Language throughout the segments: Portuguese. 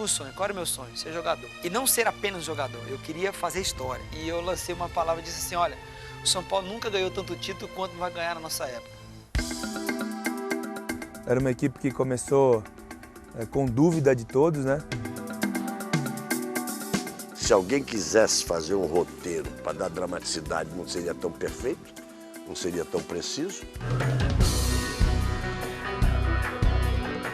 um sonho. Qual era o meu sonho? Ser jogador. E não ser apenas jogador, eu queria fazer história. E eu lancei uma palavra e disse assim, olha, o São Paulo nunca ganhou tanto título quanto vai ganhar na nossa época. Era uma equipe que começou com dúvida de todos, né? Se alguém quisesse fazer um roteiro para dar dramaticidade, não seria tão perfeito, não seria tão preciso.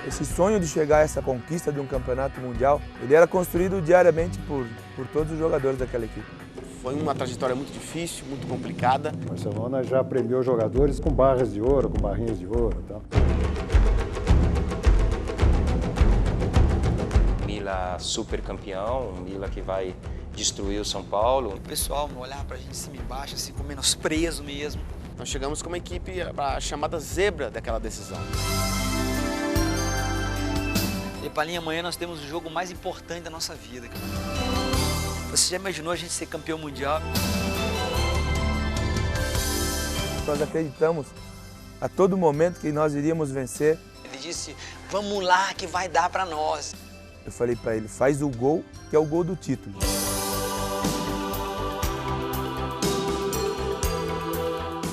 Esse sonho de chegar a essa conquista de um campeonato mundial, ele era construído diariamente por todos os jogadores daquela equipe. Foi uma trajetória muito difícil, muito complicada. O Barcelona já premiou jogadores com barras de ouro, com barrinhas de ouro e tal. Mila super campeão, um Mila que vai destruir o São Paulo. O pessoal olhar pra gente de cima e embaixo, assim, com menosprezo mesmo. Nós chegamos como equipe a chamada zebra daquela decisão. E Palinha, amanhã nós temos o jogo mais importante da nossa vida. Você já imaginou a gente ser campeão mundial? Nós acreditamos a todo momento que nós iríamos vencer. Ele disse, vamos lá que vai dar pra nós. Eu falei para ele, faz o gol, que é o gol do título.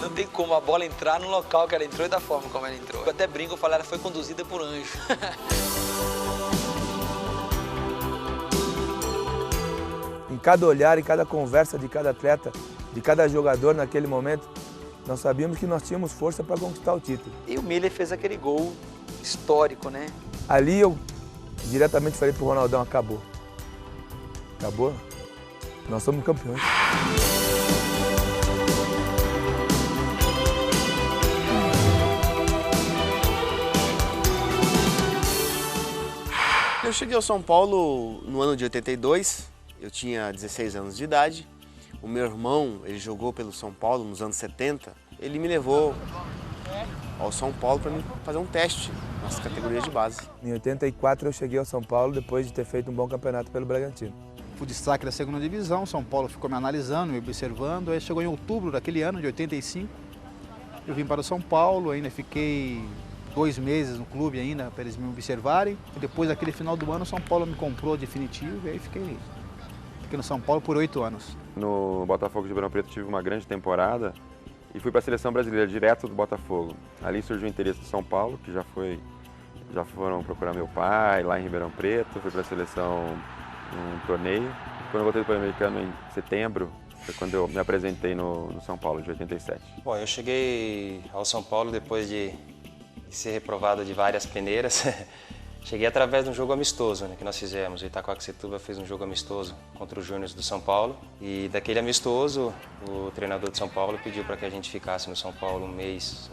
Não tem como a bola entrar no local que ela entrou e da forma como ela entrou. Eu até brinco, eu falo, ela foi conduzida por anjo. Em cada olhar, em cada conversa de cada atleta, de cada jogador naquele momento, nós sabíamos que nós tínhamos força para conquistar o título. E o Miller fez aquele gol histórico, né? Ali eu diretamente falei pro Ronaldão, acabou. Acabou? Nós somos campeões. Eu cheguei ao São Paulo no ano de 82, eu tinha 16 anos de idade. O meu irmão, ele jogou pelo São Paulo nos anos 70. Ele me levou ao São Paulo para fazer um teste nas categorias de base. Em 84 eu cheguei ao São Paulo depois de ter feito um bom campeonato pelo Bragantino. Fui destaque da segunda divisão, São Paulo ficou me analisando, me observando. Aí chegou em outubro daquele ano, de 85. Eu vim para o São Paulo, ainda fiquei 2 meses no clube ainda para eles me observarem. E depois daquele final do ano, o São Paulo me comprou definitivo e aí fiquei no São Paulo por 8 anos. No Botafogo de Ribeirão Preto tive uma grande temporada e fui para a seleção brasileira direto do Botafogo. Ali surgiu o interesse do São Paulo, que já foram procurar meu pai lá em Ribeirão Preto, fui para a seleção num torneio. Quando eu voltei para o Pan-Americano em setembro, foi quando eu me apresentei no São Paulo, de 87. Bom, eu cheguei ao São Paulo depois de ser reprovado de várias peneiras. Cheguei através de um jogo amistoso, né, que nós fizemos. O Itaquaquecetuba fez um jogo amistoso contra os Júniors do São Paulo. E daquele amistoso, o treinador de São Paulo pediu para que a gente ficasse no São Paulo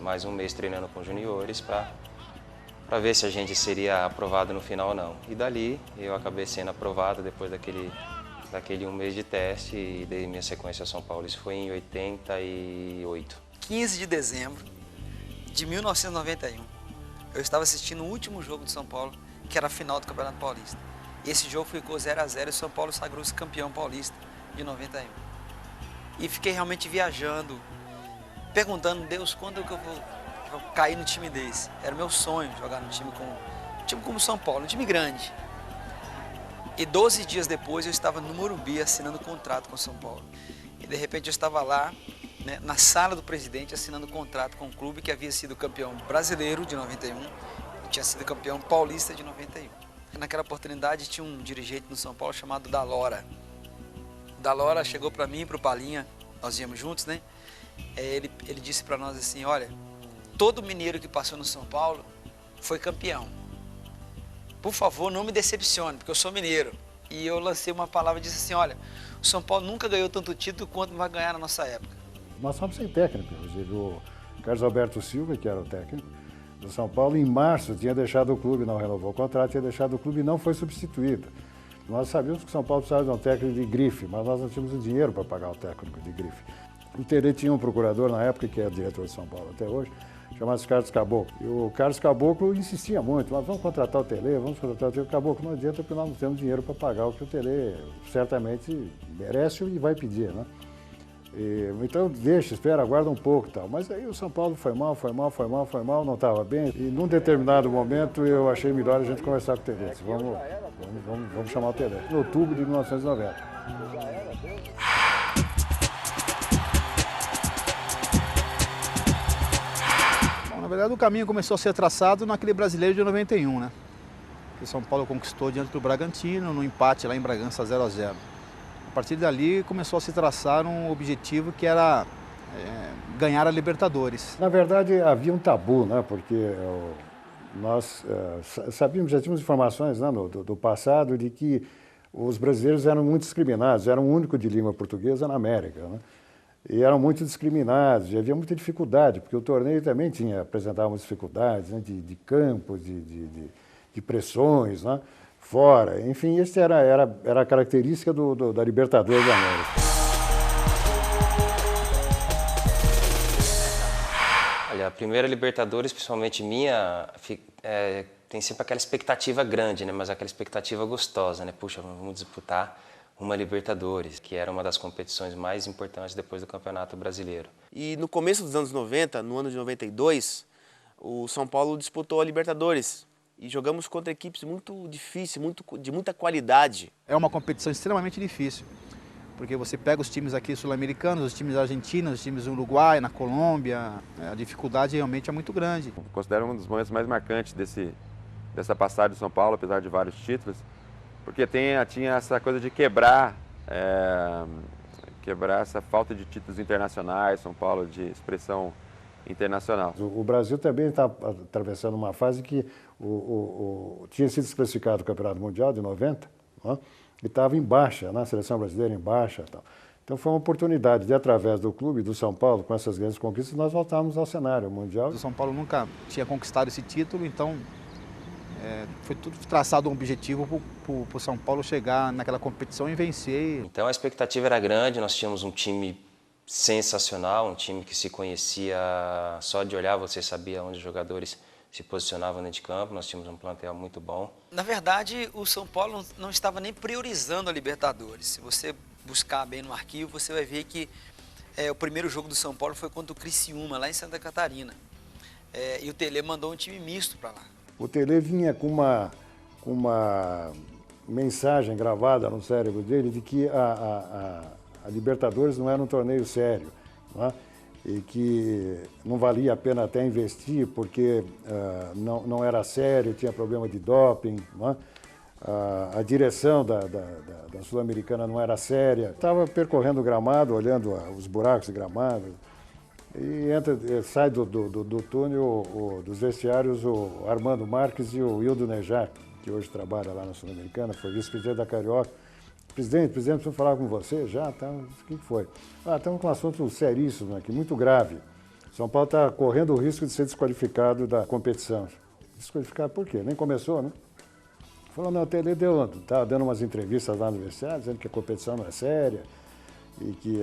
mais um mês treinando com juniores para ver se a gente seria aprovado no final ou não. E dali eu acabei sendo aprovado depois daquele 1 mês de teste e dei minha sequência ao São Paulo. Isso foi em 88. 15 de dezembro de 1991. Eu estava assistindo o último jogo do São Paulo, que era a final do Campeonato Paulista. E esse jogo ficou 0-0 e o São Paulo sagrou-se campeão paulista de 91. E fiquei realmente viajando, perguntando, Deus, quando que eu vou cair no time desse? Era o meu sonho jogar num time como o São Paulo, um time grande. E 12 dias depois eu estava no Morumbi assinando contrato com o São Paulo. E de repente eu estava lá, né, na sala do presidente, assinando contrato com um clube que havia sido campeão brasileiro de 91 e tinha sido campeão paulista de 91. E naquela oportunidade tinha um dirigente no São Paulo chamado Dalora. Dalora chegou para mim e para o Palinha, nós íamos juntos, né? Ele disse para nós assim, olha, todo mineiro que passou no São Paulo foi campeão. Por favor, não me decepcione, porque eu sou mineiro. E eu lancei uma palavra e disse assim, olha, o São Paulo nunca ganhou tanto título quanto vai ganhar na nossa época. Nós somos sem técnico, inclusive o Carlos Alberto Silva, que era o técnico do São Paulo, em março tinha deixado o clube, não renovou o contrato, tinha deixado o clube e não foi substituído. Nós sabíamos que o São Paulo precisava de um técnico de grife, mas nós não tínhamos o dinheiro para pagar o técnico de grife. O Tele tinha um procurador na época, que é diretor de São Paulo até hoje, chamado Carlos Caboclo. E o Carlos Caboclo insistia muito, mas vamos contratar o Tele, vamos contratar o Tele. O Caboclo não adianta porque nós não temos dinheiro para pagar o que o Tele certamente merece e vai pedir, né? Então deixa, espera, aguarda um pouco e tal. Mas aí o São Paulo foi mal, não estava bem. E num determinado momento eu achei melhor a gente conversar com o Tele. Vamos Vamos chamar o Tele. Em outubro de 1990. Bom, na verdade, o caminho começou a ser traçado naquele Brasileiro de 91, né? Que o São Paulo conquistou diante do Bragantino, no empate lá em Bragança 0-0. A partir dali começou a se traçar um objetivo que era ganhar a Libertadores. Na verdade, havia um tabu, né? Porque nós sabíamos, já tínhamos informações, né, do passado de que os brasileiros eram muito discriminados, eram o único de língua portuguesa na América, né? E eram muito discriminados, e havia muita dificuldade, porque o torneio também apresentava muitas dificuldades, né, de campos, de pressões, né, fora. Enfim, essa era a característica da Libertadores da América. Olha, a primeira Libertadores, principalmente minha, tem sempre aquela expectativa grande, né? Mas aquela expectativa gostosa, né? Puxa, vamos disputar uma Libertadores, que era uma das competições mais importantes depois do Campeonato Brasileiro. E no começo dos anos 90, no ano de 92, o São Paulo disputou a Libertadores. E jogamos contra equipes muito difíceis, de muita qualidade. É uma competição extremamente difícil, porque você pega os times aqui sul-americanos, os times argentinos, os times do Uruguai, na Colômbia, a dificuldade realmente é muito grande. Considero um dos momentos mais marcantes dessa passagem do São Paulo, apesar de vários títulos, porque tinha essa coisa de quebrar essa falta de títulos internacionais, São Paulo de expressão internacional. O Brasil também está atravessando uma fase que tinha sido desclassificado do Campeonato Mundial de 90, né? E estava em baixa, né? A seleção brasileira em baixa. Tal. Então foi uma oportunidade de, através do clube do São Paulo, com essas grandes conquistas, nós voltarmos ao cenário mundial. O São Paulo nunca tinha conquistado esse título, então foi tudo traçado um objetivo para o São Paulo chegar naquela competição e vencer. Então a expectativa era grande, nós tínhamos um time sensacional, um time que se conhecia só de olhar, você sabia onde os jogadores se posicionavam dentro de campo, nós tínhamos um plantel muito bom. Na verdade, o São Paulo não estava nem priorizando a Libertadores. Se você buscar bem no arquivo, você vai ver que o primeiro jogo do São Paulo foi contra o Criciúma, lá em Santa Catarina. E o Tele mandou um time misto para lá. O Tele vinha com uma mensagem gravada no cérebro dele de que a Libertadores não era um torneio sério, não é? E que não valia a pena até investir porque não era sério, tinha problema de doping, não é? A direção da Sul-Americana não era séria. Estava percorrendo o gramado, olhando os buracos de gramado, e sai do túnel dos vestiários o Armando Marques e o Hildo Nejar, que hoje trabalha lá na Sul-Americana, foi vice-presidente da Carioca. Presidente, preciso falar com você já, tá? O que foi? Estamos com um assunto seríssimo aqui, muito grave. São Paulo está correndo o risco de ser desqualificado da competição. Desqualificado por quê? Nem começou, né? Falou, não, o Tele está dando umas entrevistas lá no vestiário, dizendo que a competição não é séria e que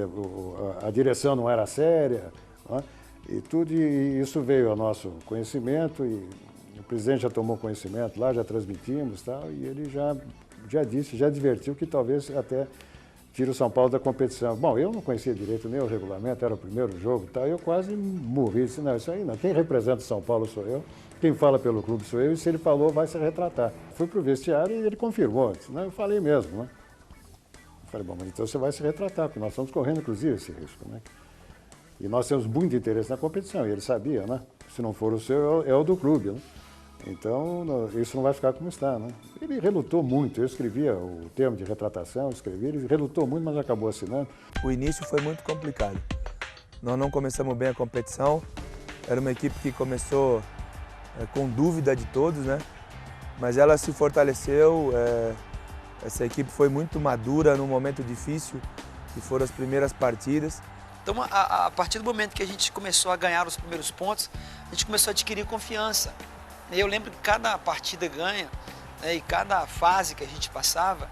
a direção não era séria, né? E isso veio ao nosso conhecimento e o presidente já tomou conhecimento lá, já transmitimos, tal, e ele já disse, já advertiu que talvez até tire o São Paulo da competição. Bom, eu não conhecia direito nem o regulamento, era o primeiro jogo e tal, eu quase morri, disse, não, isso aí não, quem representa o São Paulo sou eu, quem fala pelo clube sou eu, e se ele falou, vai se retratar. Fui para o vestiário e ele confirmou, disse, não, eu falei mesmo, né? Eu falei, bom, mas então você vai se retratar, porque nós estamos correndo, inclusive, esse risco, né? E nós temos muito interesse na competição, e ele sabia, né? Se não for o seu, é o do clube, né? Então, isso não vai ficar como está, né? Ele relutou muito, eu escrevia o termo de retratação, ele relutou muito, mas acabou assinando. O início foi muito complicado. Nós não começamos bem a competição, era uma equipe que começou com dúvida de todos, né? Mas ela se fortaleceu, essa equipe foi muito madura num momento difícil, que foram as primeiras partidas. Então, a partir do momento que a gente começou a ganhar os primeiros pontos, a gente começou a adquirir confiança. Eu lembro que cada partida ganha, né, e cada fase que a gente passava,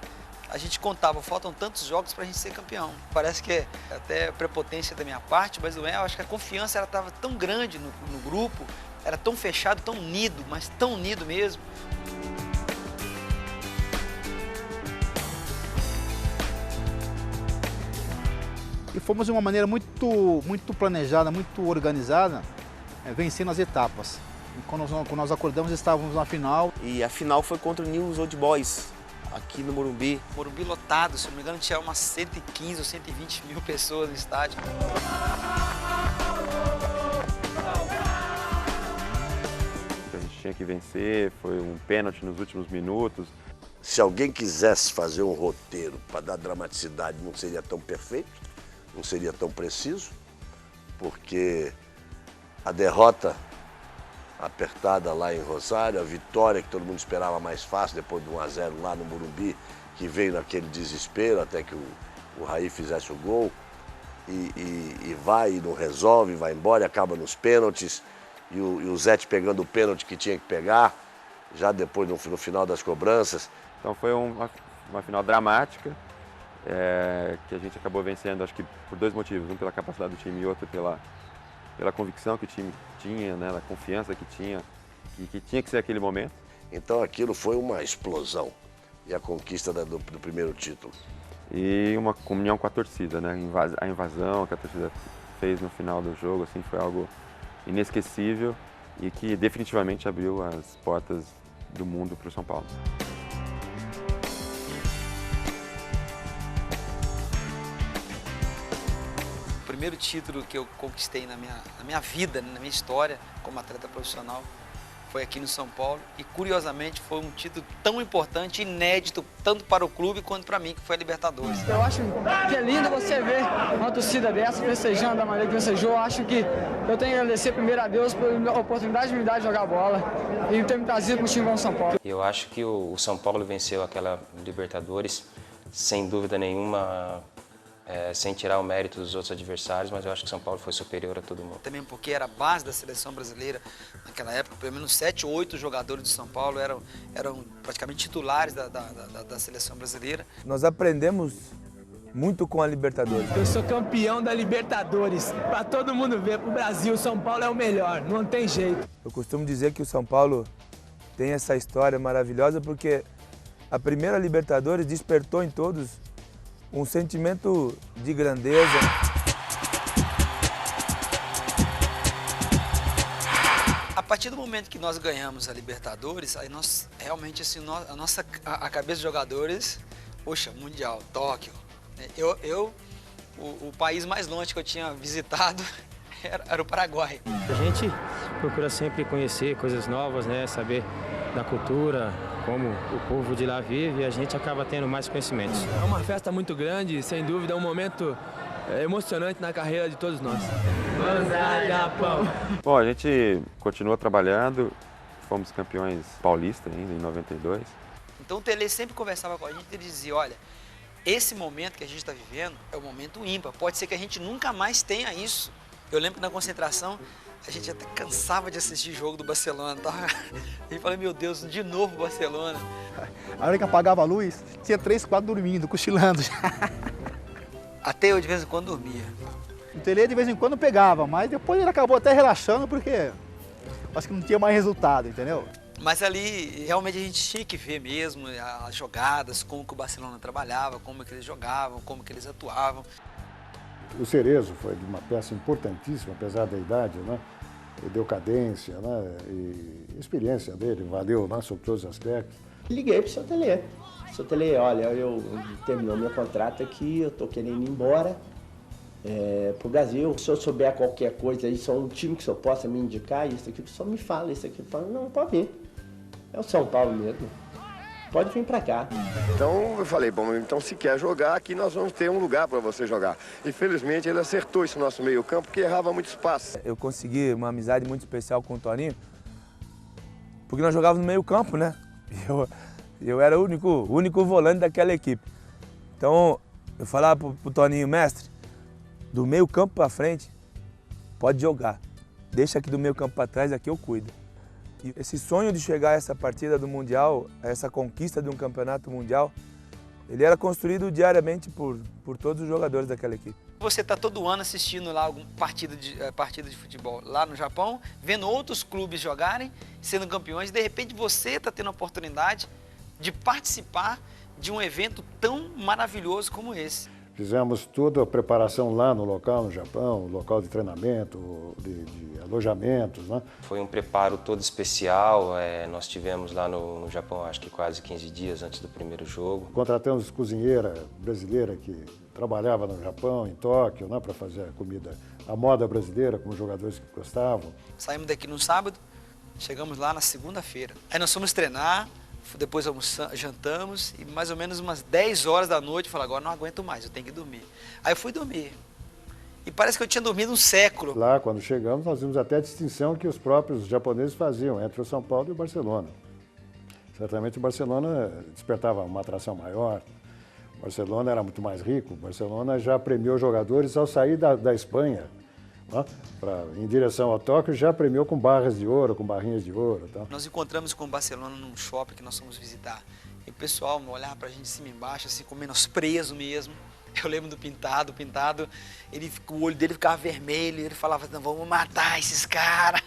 a gente contava, faltam tantos jogos para a gente ser campeão. Parece que é até prepotência da minha parte, mas não é. Eu acho que a confiança estava tão grande no grupo, era tão fechado, tão unido, mas tão unido mesmo. E fomos de uma maneira muito planejada, muito organizada, vencendo as etapas. E quando nós acordamos, estávamos na final. E a final foi contra o Newell's Old Boys, aqui no Morumbi. Morumbi lotado, se não me engano, tinha umas 115 ou 120 mil pessoas no estádio. A gente tinha que vencer, foi um pênalti nos últimos minutos. Se alguém quisesse fazer um roteiro para dar dramaticidade, não seria tão perfeito, não seria tão preciso, porque a derrota apertada lá em Rosário, a vitória que todo mundo esperava mais fácil, depois do 1 a 0 lá no Morumbi, que veio naquele desespero até que o Raí fizesse o gol, e vai e não resolve, vai embora e acaba nos pênaltis, e o Zete pegando o pênalti que tinha que pegar, já depois no final das cobranças. Então foi uma final dramática, que a gente acabou vencendo, acho que por dois motivos. Um pela capacidade do time e outro pela convicção que o time tinha, né, a confiança que tinha que ser aquele momento. Então aquilo foi uma explosão, e a conquista do primeiro título. E uma comunhão com a torcida, né? A invasão que a torcida fez no final do jogo, assim, foi algo inesquecível e que definitivamente abriu as portas do mundo para o São Paulo. O primeiro título que eu conquistei na minha vida, na minha história como atleta profissional, foi aqui no São Paulo. E, curiosamente, foi um título tão importante, inédito, tanto para o clube quanto para mim, que foi a Libertadores. Eu acho que é lindo você ver uma torcida dessa festejando da maneira que festejou. Eu acho que eu tenho que agradecer primeiro a Deus pela oportunidade de me dar de jogar bola e ter me trazido para o time São Paulo. Eu acho que o São Paulo venceu aquela Libertadores, sem dúvida nenhuma, sem tirar o mérito dos outros adversários, mas eu acho que o São Paulo foi superior a todo mundo. Também porque era a base da seleção brasileira naquela época, pelo menos 7 ou 8 jogadores do São Paulo eram praticamente titulares da seleção brasileira. Nós aprendemos muito com a Libertadores. Eu sou campeão da Libertadores, para todo mundo ver, para o Brasil, São Paulo é o melhor, não tem jeito. Eu costumo dizer que o São Paulo tem essa história maravilhosa porque a primeira Libertadores despertou em todos um sentimento de grandeza. A partir do momento que nós ganhamos a Libertadores, aí nós realmente assim, a cabeça dos jogadores, poxa, Mundial, Tóquio. O país mais longe que eu tinha visitado era o Paraguai. A gente procura sempre conhecer coisas novas, né? Saber da cultura, como o povo de lá vive, e a gente acaba tendo mais conhecimentos. É uma festa muito grande, sem dúvida, é um momento emocionante na carreira de todos nós. Bom, a gente continua trabalhando, fomos campeões paulistas ainda em 92. Então o Tele sempre conversava com a gente e dizia, olha, esse momento que a gente está vivendo é um momento ímpar, pode ser que a gente nunca mais tenha isso. Eu lembro que na concentração a gente até cansava de assistir jogo do Barcelona. Tava... A gente falava, meu Deus, de novo o Barcelona. A hora que apagava a luz, tinha 3, 4 dormindo, cochilando. Até eu de vez em quando dormia. O Tele de vez em quando pegava, mas depois ele acabou até relaxando porque acho que não tinha mais resultado, entendeu? Mas ali realmente a gente tinha que ver mesmo as jogadas, como que o Barcelona trabalhava, como que eles jogavam, como que eles atuavam. O Cerezo foi uma peça importantíssima, apesar da idade, né? Ele deu cadência, né? E a experiência dele valeu, né? Sobre todos os aspectos. Liguei pro seu Tele. Seu Tele, olha, eu terminou meu contrato aqui, eu tô querendo ir embora pro Brasil. Se eu souber qualquer coisa aí, só um time que o senhor possa me indicar, isso aqui, o senhor me fala, isso aqui, não, pode vir. É o São Paulo mesmo. Pode vir pra cá. Então eu falei, bom, então se quer jogar, aqui nós vamos ter um lugar para você jogar. Infelizmente ele acertou esse nosso meio campo, porque errava muito espaço. Eu consegui uma amizade muito especial com o Toninho, porque nós jogávamos no meio campo, né? Eu era o único volante daquela equipe. Então eu falava pro Toninho, mestre, do meio campo para frente, pode jogar. Deixa aqui do meio campo para trás, aqui eu cuido. E esse sonho de chegar a essa partida do Mundial, a essa conquista de um campeonato mundial, ele era construído diariamente por todos os jogadores daquela equipe. Você está todo ano assistindo lá alguma partida de futebol lá no Japão, vendo outros clubes jogarem, sendo campeões, e de repente você está tendo a oportunidade de participar de um evento tão maravilhoso como esse. Fizemos toda a preparação lá no local, no Japão, local de treinamento, de alojamentos, né? Foi um preparo todo especial, nós tivemos lá no Japão acho que quase 15 dias antes do primeiro jogo. Contratamos cozinheira brasileira que trabalhava no Japão, em Tóquio, né, para fazer a comida, a moda brasileira, com os jogadores que gostavam. Saímos daqui no sábado, chegamos lá na segunda-feira. Aí nós fomos treinar, depois jantamos e mais ou menos umas 10 horas da noite eu falei, agora não aguento mais, eu tenho que dormir. Aí eu fui dormir. E parece que eu tinha dormido um século. Lá, quando chegamos, nós vimos até a distinção que os próprios japoneses faziam entre o São Paulo e o Barcelona. Certamente o Barcelona despertava uma atração maior. O Barcelona era muito mais rico. O Barcelona já premiou jogadores ao sair da Espanha, né, em direção ao Tóquio, já premiou com barras de ouro, com barrinhas de ouro. Tá? Nós encontramos com o Barcelona num shopping que nós fomos visitar. E o pessoal olhava pra gente de cima e embaixo, assim, com menosprezo mesmo. Eu lembro do Pintado, o olho dele ficava vermelho, ele falava, não, vamos matar esses caras.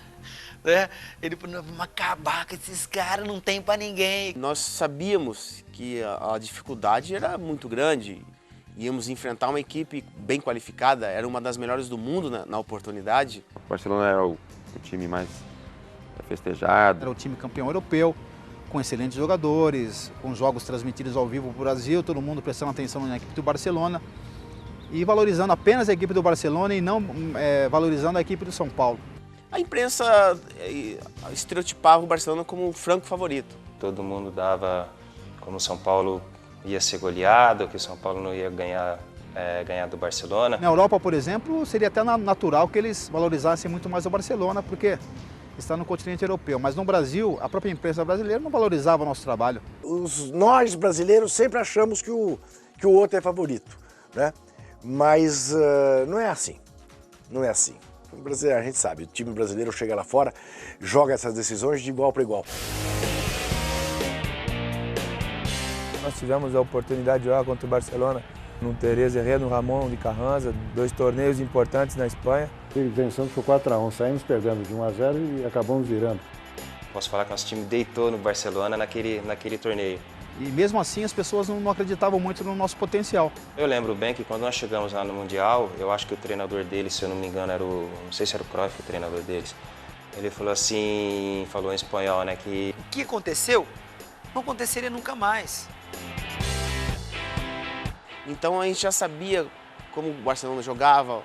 Né? Ele falou, vamos acabar com esses caras, não tem pra ninguém. Nós sabíamos que a dificuldade era muito grande. Íamos enfrentar uma equipe bem qualificada, era uma das melhores do mundo na oportunidade. O Barcelona era o time mais festejado. Era o time campeão europeu, com excelentes jogadores, com jogos transmitidos ao vivo para o Brasil, todo mundo prestando atenção na equipe do Barcelona e valorizando apenas a equipe do Barcelona e não valorizando a equipe do São Paulo. A imprensa estereotipava o Barcelona como o franco favorito. Todo mundo dava como o São Paulo ia ser goleado, que o São Paulo não ia ganhar do Barcelona. Na Europa, por exemplo, seria até natural que eles valorizassem muito mais o Barcelona, porque está no continente europeu. Mas no Brasil, a própria imprensa brasileira não valorizava o nosso trabalho. Nós, brasileiros, sempre achamos que o outro é favorito, né? Mas não é assim, não é assim. O brasileiro, a gente sabe, o time brasileiro chega lá fora, joga essas decisões de igual para igual. Nós tivemos a oportunidade de jogar contra o Barcelona no Teresa Herrera, no Ramon de Carranza, 2 torneios importantes na Espanha. E vencemos por 4-1, saímos perdendo de 1-0 e acabamos virando. Posso falar que nosso time deitou no Barcelona naquele torneio. E mesmo assim as pessoas não acreditavam muito no nosso potencial. Eu lembro bem que quando nós chegamos lá no Mundial, eu acho que o treinador deles, se eu não me engano, não sei se era o Cruyff o treinador deles, ele falou assim, falou em espanhol, né, que... O que aconteceu não aconteceria nunca mais. Então a gente já sabia como o Barcelona jogava,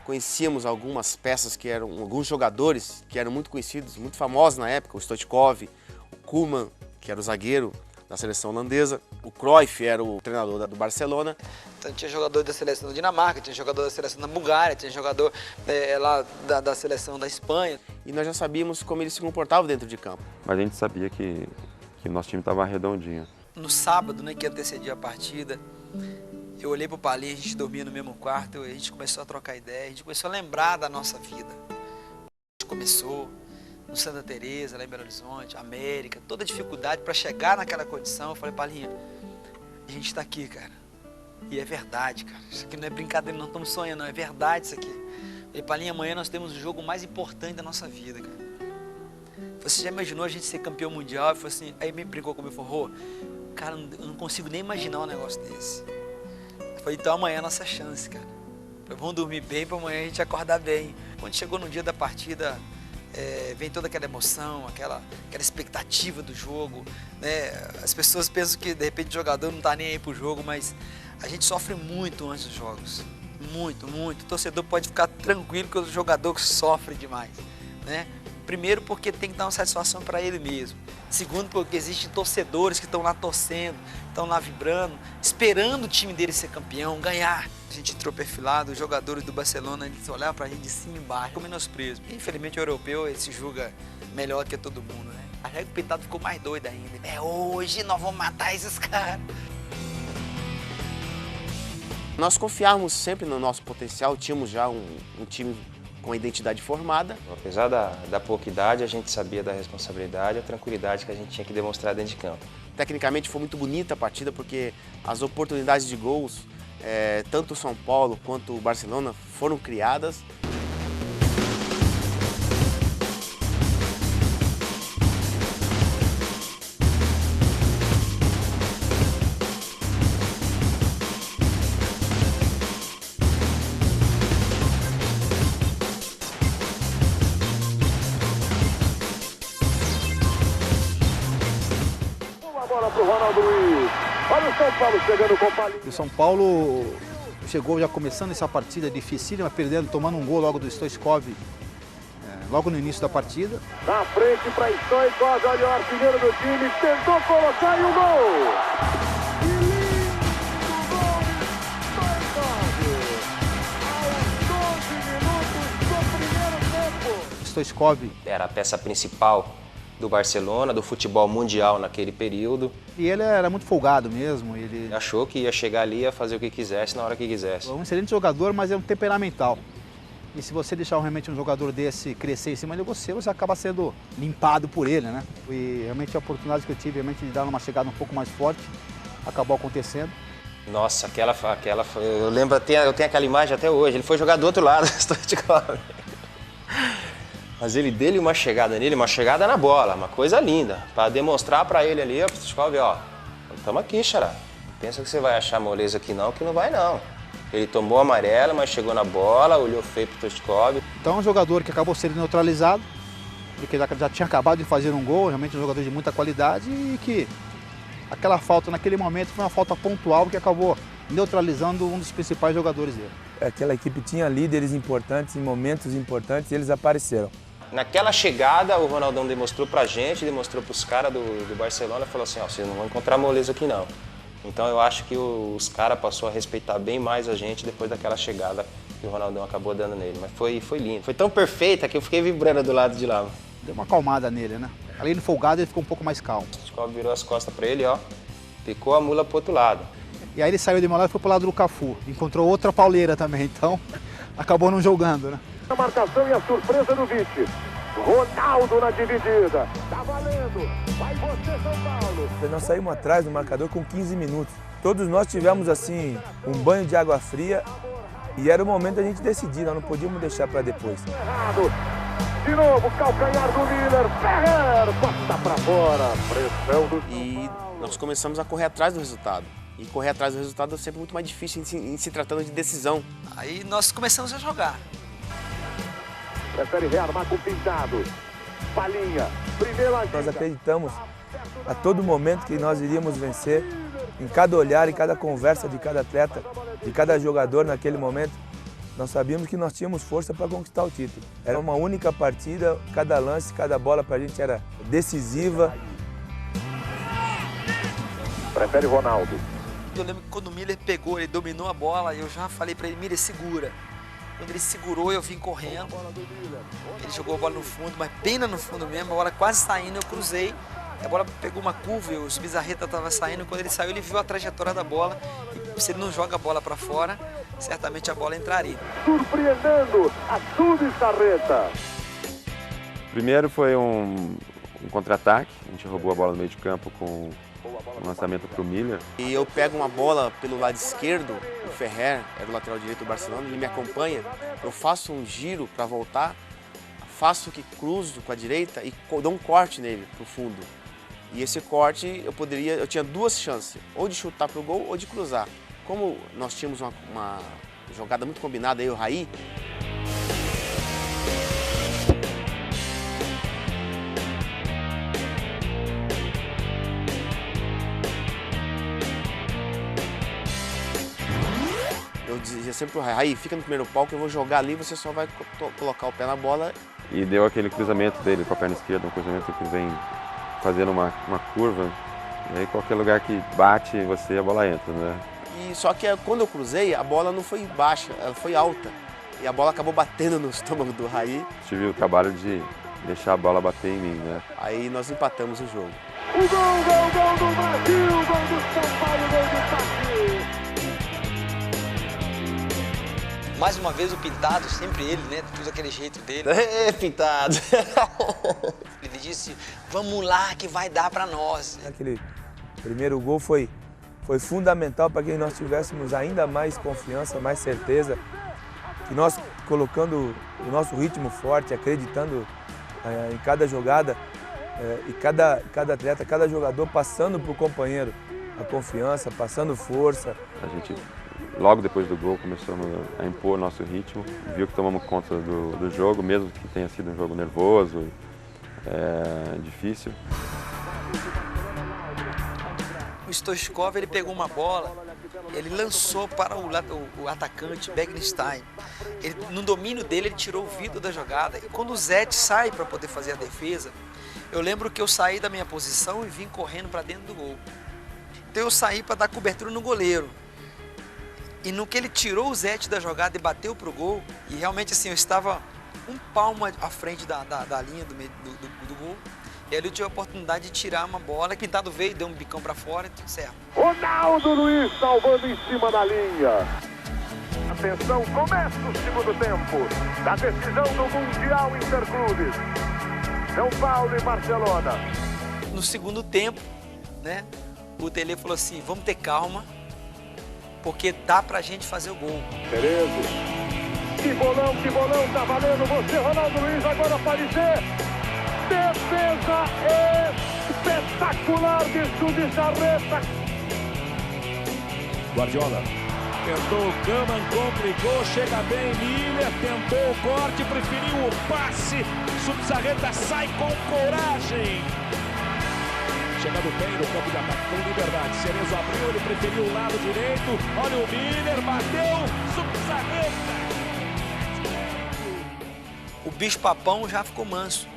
conhecíamos algumas peças que eram, alguns jogadores que eram muito conhecidos, muito famosos na época, o Stoichkov, o Koeman, que era o zagueiro da seleção holandesa, o Cruyff era o treinador do Barcelona. Então tinha jogador da seleção da Dinamarca, tinha jogador da seleção da Bulgária, tinha jogador lá da seleção da Espanha. E nós já sabíamos como eles se comportavam dentro de campo. Mas a gente sabia que o nosso time estava redondinho. No sábado, né, que antecedia a partida, eu olhei pro Palinha, a gente dormia no mesmo quarto, a gente começou a trocar ideia, a gente começou a lembrar da nossa vida. A gente começou no Santa Teresa, lá em Belo Horizonte, América, toda a dificuldade para chegar naquela condição. Eu falei, Palinha, a gente tá aqui, cara. E é verdade, cara. Isso aqui não é brincadeira, não estamos sonhando, não. É verdade isso aqui. Eu falei, Palinha, amanhã nós temos o jogo mais importante da nossa vida, cara. Você já imaginou a gente ser campeão mundial? Eu falei assim, aí me brincou comigo e falou, cara, eu não consigo nem imaginar um negócio desse. Eu falei, então amanhã é a nossa chance, cara. Vamos dormir bem para amanhã a gente acordar bem. Quando chegou no dia da partida, vem toda aquela emoção, aquela expectativa do jogo, né? As pessoas pensam que de repente o jogador não está nem aí pro jogo, mas a gente sofre muito antes dos jogos, muito, muito. O torcedor pode ficar tranquilo que o jogador sofre demais, né? Primeiro porque tem que dar uma satisfação para ele mesmo. Segundo porque existem torcedores que estão lá torcendo, estão lá vibrando, esperando o time dele ser campeão, ganhar. A gente entrou perfilado, os jogadores do Barcelona, eles olhavam pra gente de cima e embaixo, com menosprezo. Infelizmente o europeu ele se julga melhor que todo mundo, né? Aí o Pintado ficou mais doido ainda. Hoje nós vamos matar esses caras. Nós confiávamos sempre no nosso potencial, tínhamos já um time com a identidade formada. Apesar da pouca idade, a gente sabia da responsabilidade e a tranquilidade que a gente tinha que demonstrar dentro de campo. Tecnicamente foi muito bonita a partida porque as oportunidades de gols, tanto o São Paulo quanto o Barcelona, foram criadas. bola para o Ronaldo Luiz. Olha o São Paulo chegando com o Palinha. O São Paulo chegou já começando essa partida dificílima, perdendo, tomando um gol logo do Stoichkov, logo no início da partida. Na frente para Stoichkov, olha o artilheiro do time, tentou colocar e o gol! Stoichkov era a peça principal do Barcelona, do futebol mundial naquele período. E ele era muito folgado mesmo. Ele achou que ia chegar ali e ia fazer o que quisesse na hora que quisesse. É um excelente jogador, mas é um temperamental. E se você deixar realmente um jogador desse crescer em cima de você, você acaba sendo limpado por ele, né? E realmente a oportunidade que eu tive realmente de dar uma chegada um pouco mais forte, acabou acontecendo. Nossa, eu lembro, eu tenho aquela imagem até hoje. Ele foi jogar do outro lado, mas ele dele uma chegada nele, uma chegada na bola, uma coisa linda, para demonstrar para ele ali, ó, Stoichkov, ó, estamos aqui, xará. Pensa que você vai achar moleza aqui não, que não vai não. Ele tomou amarela, mas chegou na bola, olhou feio pro Stoichkov. Então é um jogador que acabou sendo neutralizado, porque já tinha acabado de fazer um gol, realmente um jogador de muita qualidade e que aquela falta naquele momento foi uma falta pontual que acabou neutralizando um dos principais jogadores dele. Aquela equipe tinha líderes importantes em momentos importantes e eles apareceram. Naquela chegada, o Ronaldão demonstrou pra gente, demonstrou pros caras do Barcelona, falou assim, ó, vocês não vão encontrar moleza aqui não. Então eu acho que os caras passaram a respeitar bem mais a gente depois daquela chegada que o Ronaldão acabou dando nele. Mas foi lindo, foi tão perfeita que eu fiquei vibrando do lado de lá. Deu uma acalmada nele, né? Além de folgado, ele ficou um pouco mais calmo. O Stoichkov virou as costas pra ele, ó, picou a mula pro outro lado. E aí ele saiu de meu lado e foi pro lado do Cafu. Encontrou outra pauleira também, então acabou não jogando, né? A marcação e a surpresa do Vitti. Ronaldo na dividida. Tá valendo. Vai você, São Paulo. Nós saímos atrás do marcador com 15 minutos. Todos nós tivemos assim um banho de água fria e era o momento da gente decidir, nós não podíamos deixar para depois. Errado. De novo, calcanhar do Miller. Ferrer, bota para fora. Pressão do... E nós começamos a correr atrás do resultado. E correr atrás do resultado é sempre muito mais difícil em se tratando de decisão. Aí nós começamos a jogar. Prefere rearmar com Pintado. Palinha, primeiro agenda. Nós acreditamos a todo momento que nós iríamos vencer, em cada olhar, em cada conversa de cada atleta, de cada jogador naquele momento. Nós sabíamos que nós tínhamos força para conquistar o título. Era uma única partida, cada lance, cada bola para a gente era decisiva. Prefere Ronaldo. Eu lembro que quando o Miller pegou, ele dominou a bola, eu já falei para ele, Miller, segura. Quando ele segurou, eu vim correndo. Ele jogou a bola no fundo, mas bem no fundo mesmo, a bola quase saindo, eu cruzei. A bola pegou uma curva e o Bizarreta estava saindo. Quando ele saiu, ele viu a trajetória da bola. E se ele não joga a bola para fora, certamente a bola entraria. Surpreendendo a Bizarreta. Primeiro foi um contra-ataque. A gente roubou a bola no meio de campo com um lançamento para o Miller. E eu pego uma bola pelo lado esquerdo, o Ferrer é do lateral direito do Barcelona, ele me acompanha, eu faço um giro para voltar, faço que cruzo com a direita e dou um corte nele pro fundo. E esse corte eu tinha duas chances, ou de chutar pro gol ou de cruzar. Como nós tínhamos uma jogada muito combinada aí, o Raí, eu dizia sempre pro Raí, fica no primeiro pau que eu vou jogar ali, você só vai colocar o pé na bola. E deu aquele cruzamento dele com a perna esquerda, um cruzamento que vem fazendo uma curva. E aí qualquer lugar que bate em você, a bola entra, né? E só que quando eu cruzei, a bola não foi baixa, ela foi alta. E a bola acabou batendo no estômago do Raí. Tive o trabalho de deixar a bola bater em mim, né? Aí nós empatamos o jogo. O gol do Brasil, gol do São Paulo, gol do Brasil. Mais uma vez o Pintado, sempre ele, né? Tudo aquele jeito dele. É, Pintado. Ele disse, vamos lá que vai dar para nós. Aquele primeiro gol foi fundamental para que nós tivéssemos ainda mais confiança, mais certeza. Que nós colocando o nosso ritmo forte, acreditando em cada jogada, e cada atleta, cada jogador passando para o companheiro a confiança, passando força. A gente, logo depois do gol, começamos a impor o nosso ritmo, viu que tomamos conta do jogo, mesmo que tenha sido um jogo nervoso, difícil. O Stoichkov, ele pegou uma bola, ele lançou para o atacante Bekenstein. No domínio dele, ele tirou o Vitor da jogada. E quando o Zete sai para poder fazer a defesa, eu lembro que eu saí da minha posição e vim correndo para dentro do gol. Então eu saí para dar cobertura no goleiro. E no que ele tirou o Zete da jogada e bateu pro gol, e realmente assim, eu estava um palmo à frente da linha do gol, e ali eu tive a oportunidade de tirar uma bola, Pintado veio, deu um bicão para fora e tudo certo. Ronaldo Luiz salvando em cima da linha. Atenção, começa o segundo tempo da decisão do Mundial Interclubes. São Paulo e Barcelona. No segundo tempo, né, o Tele falou assim, vamos ter calma, porque dá pra gente fazer o gol. Cerezo. Que bolão, tá valendo você, Ronaldo Luiz, agora aparecer. Defesa espetacular de Zubizarreta. Guardiola. Tentou o Kaman, complicou, chega bem, Miller, tentou o corte, preferiu o passe. Zubizarreta sai com coragem. Chegando bem no campo de ataque com liberdade. Cerezo abriu, ele preferiu o lado direito. Olha o Miller, bateu, Zubizarreta. O bicho-papão já ficou manso.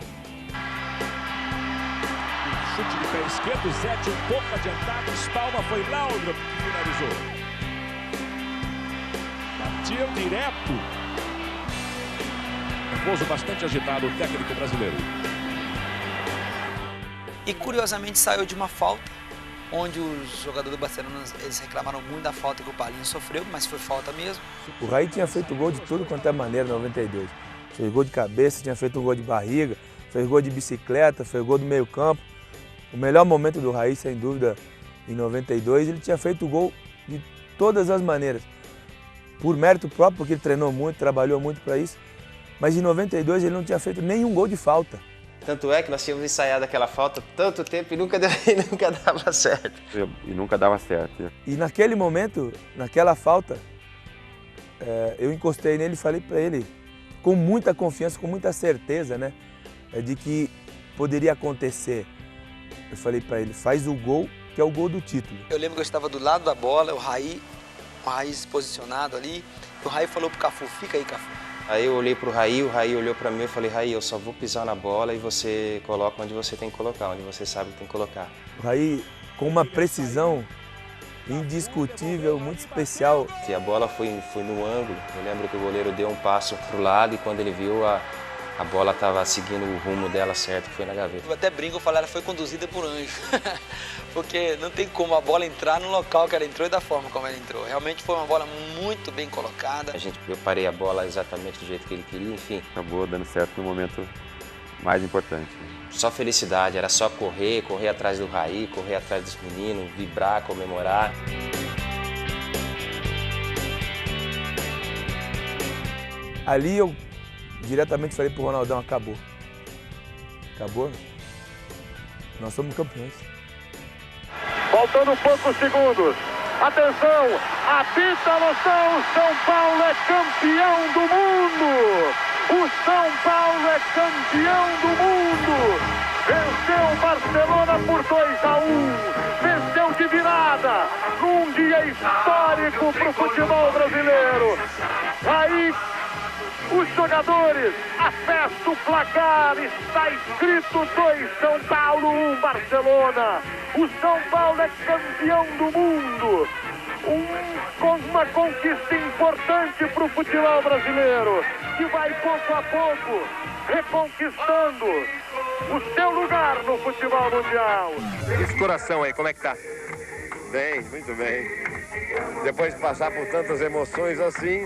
Chute de pé esquerdo, Zete um pouco adiantado, espalma, foi Laudrup que finalizou. Bateu direto. Nervoso, bastante agitado o técnico brasileiro. E curiosamente saiu de uma falta, onde os jogadores do Barcelona eles reclamaram muito da falta que o Palinho sofreu, mas foi falta mesmo. O Raí tinha feito gol de tudo quanto é maneira em 92. Fez gol de cabeça, tinha feito um gol de barriga, fez gol de bicicleta, fez gol do meio campo. O melhor momento do Raí, sem dúvida, em 92, ele tinha feito gol de todas as maneiras. Por mérito próprio, porque ele treinou muito, trabalhou muito para isso. Mas em 92 ele não tinha feito nenhum gol de falta. Tanto é que nós tínhamos ensaiado aquela falta tanto tempo e nunca dava certo. E nunca dava certo. E naquele momento, naquela falta, eu encostei nele e falei para ele, com muita confiança, com muita certeza, né, de que poderia acontecer. Eu falei para ele, faz o gol, que é o gol do título. Eu lembro que eu estava do lado da bola, o Raí posicionado ali, o Raí falou pro Cafu, fica aí, Cafu. Aí eu olhei pro Raí, o Raí olhou para mim e falei, Raí, eu só vou pisar na bola e você coloca onde você tem que colocar, onde você sabe que tem que colocar. O Raí, com uma precisão indiscutível, muito especial. E a bola foi no ângulo, eu lembro que o goleiro deu um passo pro lado e quando ele viu a bola estava seguindo o rumo dela certo, foi na gaveta. Eu até brinco, eu falei, ela foi conduzida por anjo. Porque não tem como a bola entrar no local que ela entrou e da forma como ela entrou. Realmente foi uma bola muito bem colocada. Eu parei a bola exatamente do jeito que ele queria, enfim. Acabou dando certo no momento mais importante. Só felicidade, era só correr atrás do Raí, correr atrás dos meninos, vibrar, comemorar. Ali eu diretamente falei pro Ronaldão, acabou. Acabou. Nós somos campeões. Faltando poucos segundos. Atenção, apita a noção, São Paulo é campeão do mundo. O São Paulo é campeão do mundo. Venceu o Barcelona por 2-1. Venceu de virada. Num dia histórico para o futebol brasileiro. Aí, os jogadores, a festa, o placar, está escrito 2 São Paulo, 1 Barcelona. O São Paulo é campeão do mundo. Uma conquista importante para o futebol brasileiro, que vai pouco a pouco reconquistando o seu lugar no futebol mundial. Esse coração aí, como é que tá? Bem, muito bem. Depois de passar por tantas emoções assim,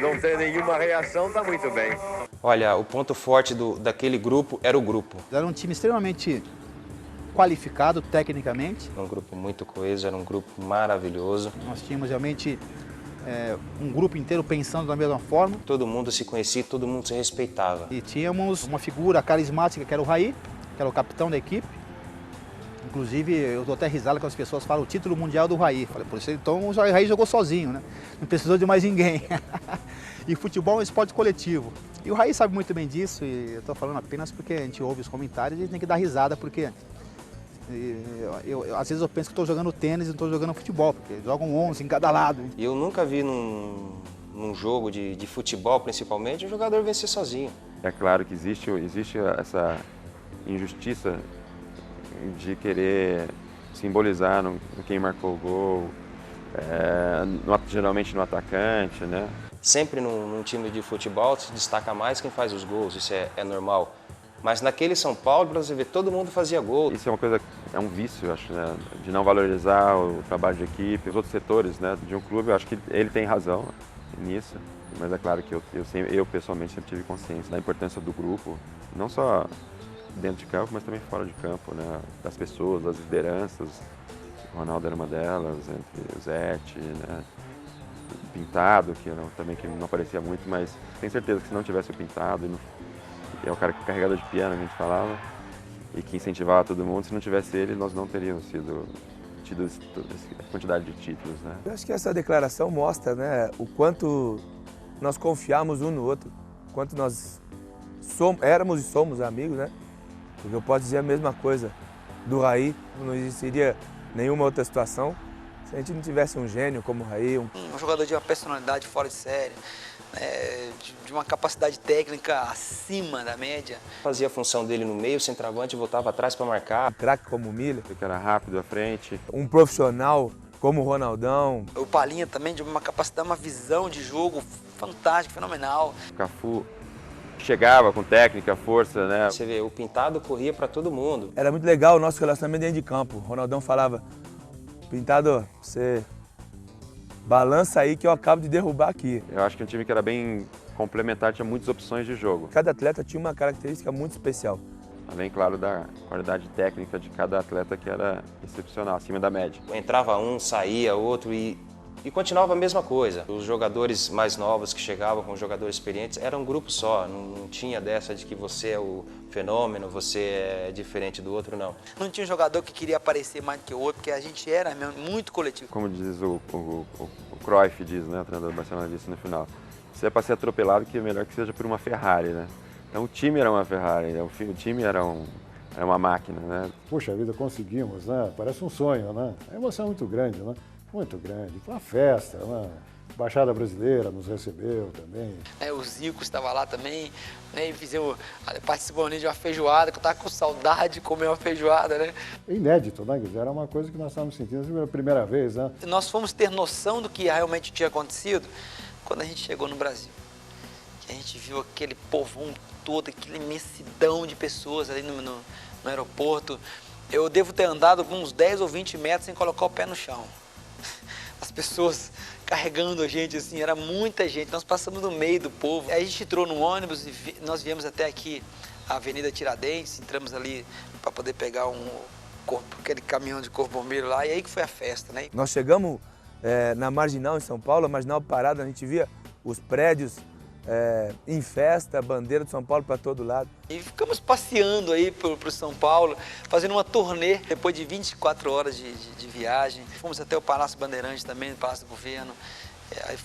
não ter nenhuma reação, tá muito bem. Olha, o ponto forte daquele grupo era o grupo. Era um time extremamente qualificado tecnicamente. Um grupo muito coeso, era um grupo maravilhoso. Nós tínhamos realmente um grupo inteiro pensando da mesma forma. Todo mundo se conhecia, todo mundo se respeitava. E tínhamos uma figura carismática que era o Raí, que era o capitão da equipe. Inclusive, eu dou até risada quando as pessoas falam o título mundial do Raí. Falei, por isso, então o Raí jogou sozinho, né? Não precisou de mais ninguém. E futebol é um esporte coletivo. E o Raí sabe muito bem disso, e eu estou falando apenas porque a gente ouve os comentários e a gente tem que dar risada, porque Às vezes eu penso que estou jogando tênis e não estou jogando futebol, porque jogam 11 em cada lado. E eu nunca vi num jogo de futebol, principalmente, um jogador vencer sozinho. É claro que existe essa injustiça de querer simbolizar no quem marcou o gol, geralmente no atacante, né? Sempre num time de futebol se destaca mais quem faz os gols, isso é normal. Mas naquele São Paulo, para você ver, todo mundo fazia gol. Isso é uma coisa, é um vício, eu acho, né? De não valorizar o trabalho de equipe, os outros setores, né, de um clube. Eu acho que ele tem razão nisso, mas é claro que eu pessoalmente sempre tive consciência da importância do grupo, não só dentro de campo, mas também fora de campo, né? Das pessoas, das lideranças. O Ronaldo era uma delas, entre o Zete, né? O Pintado, que não aparecia muito, mas tenho certeza que se não tivesse o Pintado, é o cara carregador de piano que a gente falava, e que incentivava todo mundo, se não tivesse ele, nós não teríamos tido essa quantidade de títulos, né? Eu acho que essa declaração mostra, né, o quanto nós confiamos um no outro, o quanto nós éramos e somos amigos, né? Porque eu posso dizer a mesma coisa do Raí, não existiria nenhuma outra situação se a gente não tivesse um gênio como o Raí. Um jogador de uma personalidade fora de série, de uma capacidade técnica acima da média. Fazia a função dele no meio, centroavante, voltava atrás para marcar. Um craque como o Miller, que era rápido à frente. Um profissional como o Ronaldão. O Palinha também, de uma capacidade, uma visão de jogo fantástica, fenomenal. O Cafu chegava com técnica, força, né? Você vê, o Pintado corria para todo mundo. Era muito legal o nosso relacionamento dentro de campo. O Ronaldão falava: Pintado, você balança aí que eu acabo de derrubar aqui. Eu acho que um time que era bem complementar, tinha muitas opções de jogo. Cada atleta tinha uma característica muito especial. Além, claro, da qualidade técnica de cada atleta, que era excepcional, acima da média. Entrava um, saía outro e continuava a mesma coisa. Os jogadores mais novos que chegavam com os jogadores experientes eram um grupo só, não tinha dessa de que você é o fenômeno, você é diferente do outro, não. Não tinha um jogador que queria aparecer mais do que o outro, porque a gente era mesmo muito coletivo. Como diz o Cruyff, diz, né, o treinador do Barcelona disse no final, se é para ser atropelado, que é melhor que seja por uma Ferrari, né? Então o time era uma Ferrari, o time era uma máquina, né? Puxa vida, conseguimos, né? Parece um sonho, né? A emoção é muito grande, né? Muito grande. Foi uma festa, né? A Embaixada Brasileira nos recebeu também. O Zico estava lá também, né? E participou de uma feijoada, que eu estava com saudade de comer uma feijoada, né? É inédito, né? Era uma coisa que nós estávamos sentindo pela primeira vez, né? Nós fomos ter noção do que realmente tinha acontecido quando a gente chegou no Brasil. Que a gente viu aquele povão todo, aquela imensidão de pessoas ali no aeroporto. Eu devo ter andado uns 10 ou 20 metros sem colocar o pé no chão. As pessoas carregando a gente, assim, era muita gente. Nós passamos no meio do povo. Aí a gente entrou no ônibus e nós viemos até aqui, a Avenida Tiradentes, entramos ali para poder pegar aquele caminhão de corpo bombeiro lá, e aí que foi a festa, né? Nós chegamos na Marginal, em São Paulo, a Marginal parada, a gente via os prédios em festa, bandeira de São Paulo para todo lado. E ficamos passeando aí pro São Paulo, fazendo uma turnê, depois de 24 horas de viagem. Fomos até o Palácio Bandeirantes também, o Palácio do Governo,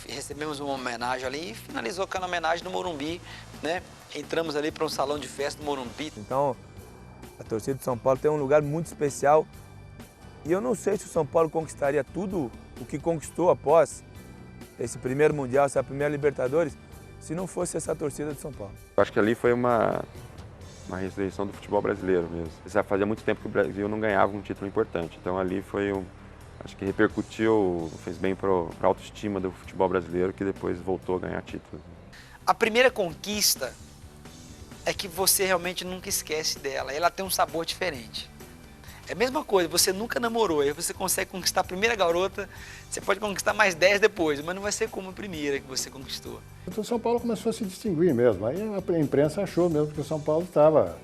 recebemos uma homenagem ali e finalizou aquela homenagem no Morumbi, né? Entramos ali para um salão de festa do Morumbi. Então, a torcida de São Paulo tem um lugar muito especial e eu não sei se o São Paulo conquistaria tudo o que conquistou após esse primeiro Mundial, essa primeira Libertadores, se não fosse essa torcida de São Paulo. Eu acho que ali foi uma ressurreição do futebol brasileiro mesmo. Já fazia muito tempo que o Brasil não ganhava um título importante, então ali foi acho que repercutiu, fez bem para a autoestima do futebol brasileiro, que depois voltou a ganhar títulos. A primeira conquista é que você realmente nunca esquece dela, ela tem um sabor diferente. É a mesma coisa, você nunca namorou, aí você consegue conquistar a primeira garota, você pode conquistar mais 10 depois, mas não vai ser como a primeira que você conquistou. Então o São Paulo começou a se distinguir mesmo, aí a imprensa achou mesmo que o São Paulo estava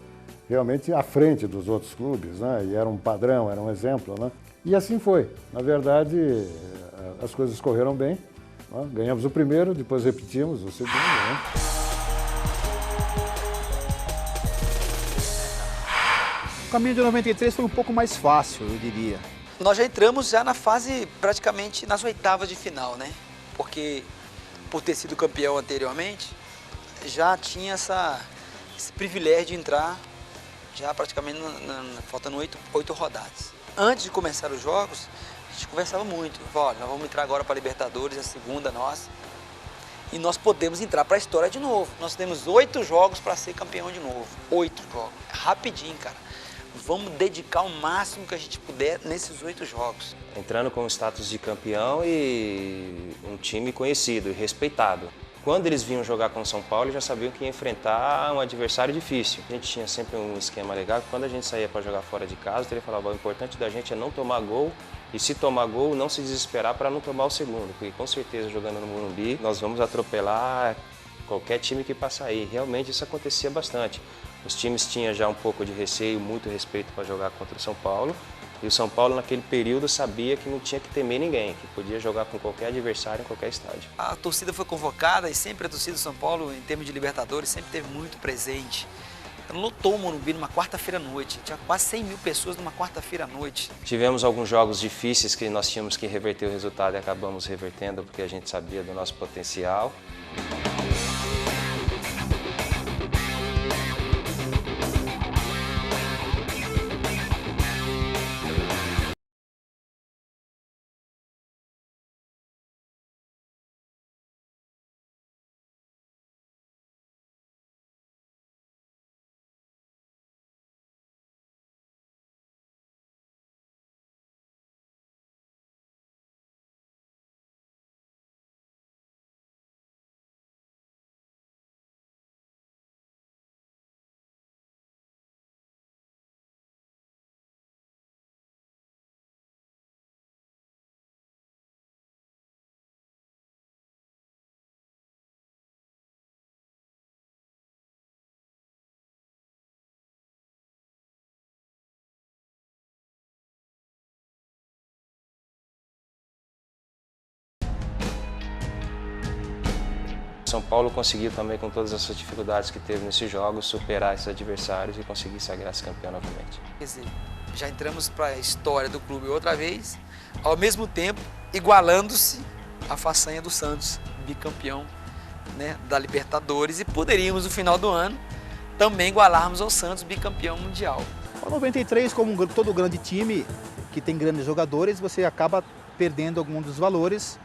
realmente à frente dos outros clubes, né? E era um padrão, era um exemplo, né? E assim foi. Na verdade, as coisas correram bem, né? Ganhamos o primeiro, depois repetimos o segundo, né? O caminho de 93 foi um pouco mais fácil, eu diria. Nós já entramos já na fase, praticamente nas oitavas de final, né? Porque, por ter sido campeão anteriormente, já tinha esse privilégio de entrar já praticamente faltando 8 rodadas. Antes de começar os jogos, a gente conversava muito. Olha, nós vamos entrar agora para a Libertadores, a segunda nossa. E nós podemos entrar para a história de novo. Nós temos 8 jogos para ser campeão de novo. 8 jogos. Rapidinho, cara. Vamos dedicar o máximo que a gente puder nesses 8 jogos. Entrando com o status de campeão e um time conhecido e respeitado. Quando eles vinham jogar com o São Paulo, eles já sabiam que ia enfrentar um adversário difícil. A gente tinha sempre um esquema legal. Quando a gente saía para jogar fora de casa, ele falava, o importante da gente é não tomar gol. E se tomar gol, não se desesperar para não tomar o segundo. Porque com certeza, jogando no Morumbi, nós vamos atropelar qualquer time que passar aí. Realmente isso acontecia bastante. Os times tinham já um pouco de receio, muito respeito para jogar contra o São Paulo. E o São Paulo, naquele período, sabia que não tinha que temer ninguém, que podia jogar com qualquer adversário em qualquer estádio. A torcida foi convocada e sempre a torcida do São Paulo, em termos de Libertadores, sempre teve muito presente. Lotou o Morumbi numa quarta-feira à noite. Tinha quase 100 mil pessoas numa quarta-feira à noite. Tivemos alguns jogos difíceis que nós tínhamos que reverter o resultado e acabamos revertendo porque a gente sabia do nosso potencial. São Paulo conseguiu também, com todas essas dificuldades que teve nesses jogos, superar esses adversários e conseguir sagrar-se campeão novamente. Quer dizer, já entramos para a história do clube outra vez, ao mesmo tempo igualando-se à façanha do Santos, bicampeão, né, da Libertadores, e poderíamos, no final do ano, também igualarmos ao Santos, bicampeão mundial. O 93, como todo grande time que tem grandes jogadores, você acaba perdendo alguns dos valores,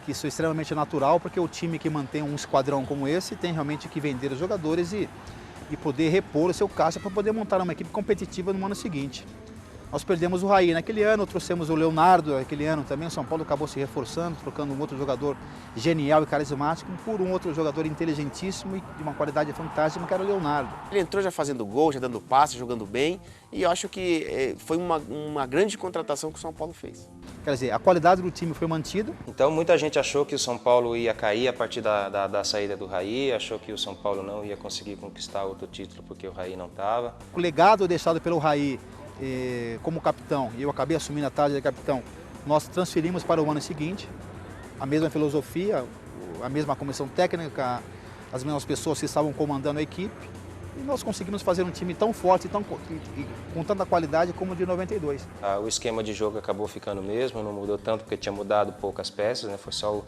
que isso é extremamente natural, porque o time que mantém um esquadrão como esse tem realmente que vender os jogadores e poder repor o seu caixa para poder montar uma equipe competitiva no ano seguinte. Nós perdemos o Raí naquele ano, trouxemos o Leonardo naquele ano também. O São Paulo acabou se reforçando, trocando um outro jogador genial e carismático por um outro jogador inteligentíssimo e de uma qualidade fantástica, que era o Leonardo. Ele entrou já fazendo gol, já dando passe, jogando bem, e eu acho que foi uma grande contratação que o São Paulo fez. Quer dizer, a qualidade do time foi mantida. Então muita gente achou que o São Paulo ia cair a partir da saída do Raí, achou que o São Paulo não ia conseguir conquistar outro título porque o Raí não estava. O legado deixado pelo Raí como capitão, e eu acabei assumindo a tarde de capitão, nós transferimos para o ano seguinte, a mesma filosofia, a mesma comissão técnica, as mesmas pessoas que estavam comandando a equipe, e nós conseguimos fazer um time tão forte e com tanta qualidade como o de 92. O esquema de jogo acabou ficando o mesmo, não mudou tanto porque tinha mudado poucas peças, né? Foi só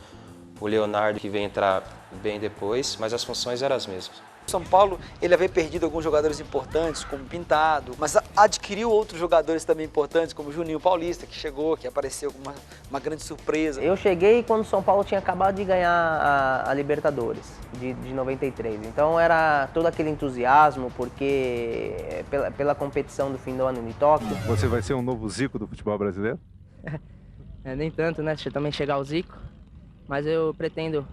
o Leonardo que veio entrar bem depois, mas as funções eram as mesmas. O São Paulo, ele havia perdido alguns jogadores importantes, como Pintado, mas adquiriu outros jogadores também importantes, como o Juninho Paulista, que chegou, que apareceu com uma grande surpresa. Eu cheguei quando o São Paulo tinha acabado de ganhar a Libertadores, de 93. Então era todo aquele entusiasmo, porque pela competição do fim do ano de Tóquio. Você vai ser um novo Zico do futebol brasileiro? Nem tanto, né? Deixa também chegar o Zico. Mas eu pretendo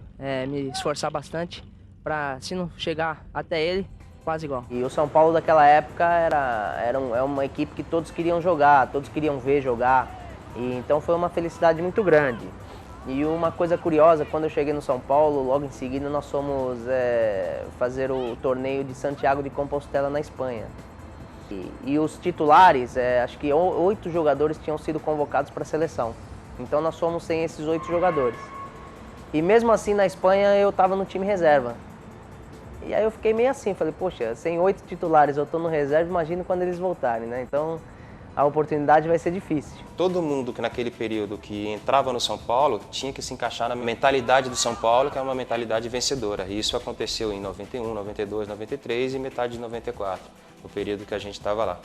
me esforçar bastante para, se não chegar até ele, quase igual. E o São Paulo daquela época era uma equipe que todos queriam jogar, todos queriam ver jogar. E então foi uma felicidade muito grande. E uma coisa curiosa, quando eu cheguei no São Paulo, logo em seguida nós fomos fazer o torneio de Santiago de Compostela na Espanha. E os titulares, acho que 8 jogadores tinham sido convocados para a seleção. Então nós fomos sem esses 8 jogadores. E mesmo assim na Espanha eu estava no time reserva. E aí eu fiquei meio assim, falei, poxa, sem 8 titulares eu estou no reserva, imagina quando eles voltarem, né? Então a oportunidade vai ser difícil. Todo mundo que naquele período que entrava no São Paulo tinha que se encaixar na mentalidade do São Paulo, que é uma mentalidade vencedora. E isso aconteceu em 91, 92, 93 e metade de 94. o período que a gente estava lá.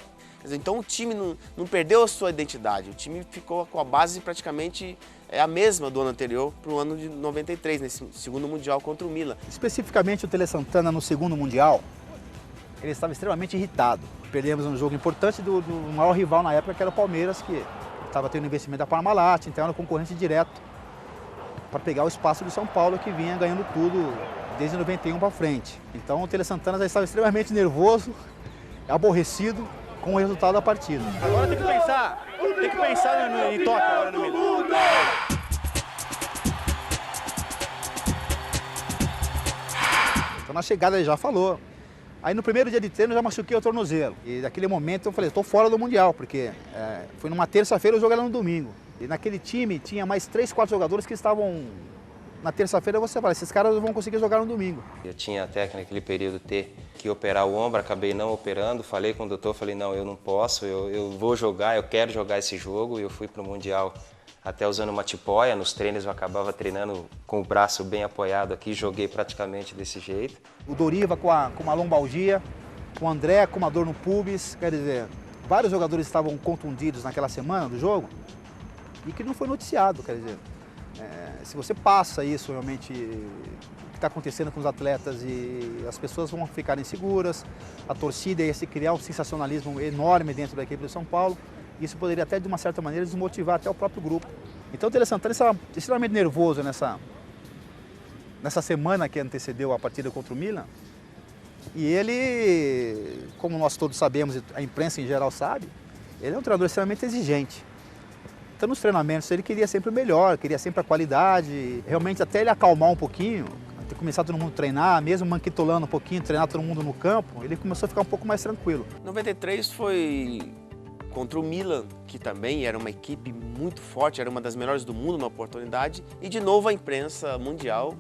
Então o time não perdeu a sua identidade, o time ficou com a base praticamente a mesma do ano anterior para o ano de 93, nesse segundo Mundial contra o Milan. Especificamente o Tele Santana no segundo Mundial, ele estava extremamente irritado. Perdemos um jogo importante do maior rival na época, que era o Palmeiras, que estava tendo investimento da Parmalat, então era um concorrente direto para pegar o espaço do São Paulo, que vinha ganhando tudo desde 91 para frente. Então o Tele Santana já estava extremamente nervoso, aborrecido com o resultado da partida. Agora tem que pensar em toque agora no Milan. Então na chegada ele já falou. Aí no primeiro dia de treino eu já machuquei o tornozelo. E naquele momento eu falei, estou fora do Mundial, porque foi numa terça-feira, o jogo era no domingo. E naquele time tinha mais 3, 4 jogadores que estavam... Na terça-feira você fala, esses caras vão conseguir jogar no domingo. Eu tinha até naquele período ter que operar o ombro, acabei não operando, falei com o doutor, falei, não, eu não posso, eu vou jogar, eu quero jogar esse jogo. E eu fui para o Mundial até usando uma tipóia, nos treinos eu acabava treinando com o braço bem apoiado aqui, joguei praticamente desse jeito. O Doriva com uma lombalgia, o André com uma dor no pubis, quer dizer, vários jogadores estavam contundidos naquela semana do jogo e que não foi noticiado, quer dizer. Se você passa isso realmente, o que está acontecendo com os atletas, e as pessoas vão ficar inseguras, a torcida ia se criar um sensacionalismo enorme dentro da equipe do São Paulo, isso poderia até de uma certa maneira desmotivar até o próprio grupo. Então o Tele Santana estava extremamente nervoso nessa semana que antecedeu a partida contra o Milan, e ele, como nós todos sabemos e a imprensa em geral sabe, ele é um treinador extremamente exigente. Então, nos treinamentos ele queria sempre o melhor, queria sempre a qualidade, realmente até ele acalmar um pouquinho, ter começado todo mundo a treinar, mesmo manquitolando um pouquinho, treinar todo mundo no campo, ele começou a ficar um pouco mais tranquilo. 93 foi contra o Milan, que também era uma equipe muito forte, era uma das melhores do mundo na oportunidade, e de novo a imprensa mundial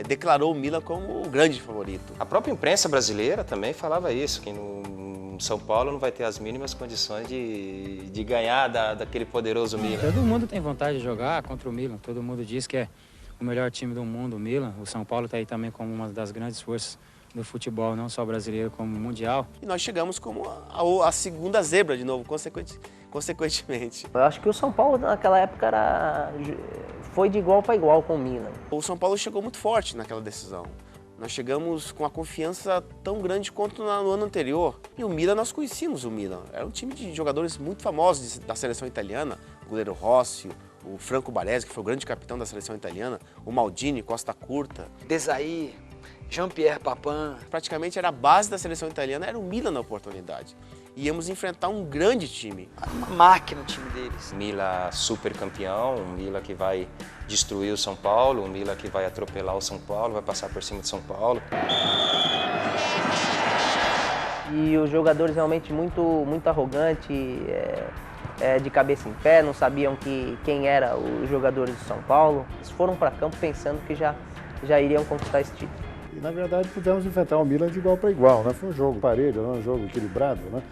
declarou o Milan como o grande favorito. A própria imprensa brasileira também falava isso, que no São Paulo não vai ter as mínimas condições de ganhar daquele poderoso Milan. Todo mundo tem vontade de jogar contra o Milan, todo mundo diz que é o melhor time do mundo, o Milan. O São Paulo está aí também como uma das grandes forças do futebol, não só brasileiro, como mundial. E nós chegamos como a segunda zebra de novo, consequentemente. Eu acho que o São Paulo naquela época foi de igual para igual com o Milan. O São Paulo chegou muito forte naquela decisão. Nós chegamos com a confiança tão grande quanto no ano anterior. E o Milan, nós conhecíamos o Milan. Era um time de jogadores muito famosos da seleção italiana. O goleiro Rossi, o Franco Baresi, que foi o grande capitão da seleção italiana, o Maldini, Costa Curta. Desailly, Jean-Pierre Papin. Praticamente era a base da seleção italiana, era o Milan na oportunidade. Íamos enfrentar um grande time. Uma máquina o time deles. Milan super campeão, um Milan que vai destruir o São Paulo, um Milan que vai atropelar o São Paulo, vai passar por cima de São Paulo. E os jogadores realmente muito arrogantes, de cabeça em pé, não sabiam quem eram os jogadores do São Paulo. Eles foram para campo pensando que já iriam conquistar esse título. E, na verdade, pudemos enfrentar o Milan de igual para igual, né? Foi um jogo parelho, um jogo equilibrado, né?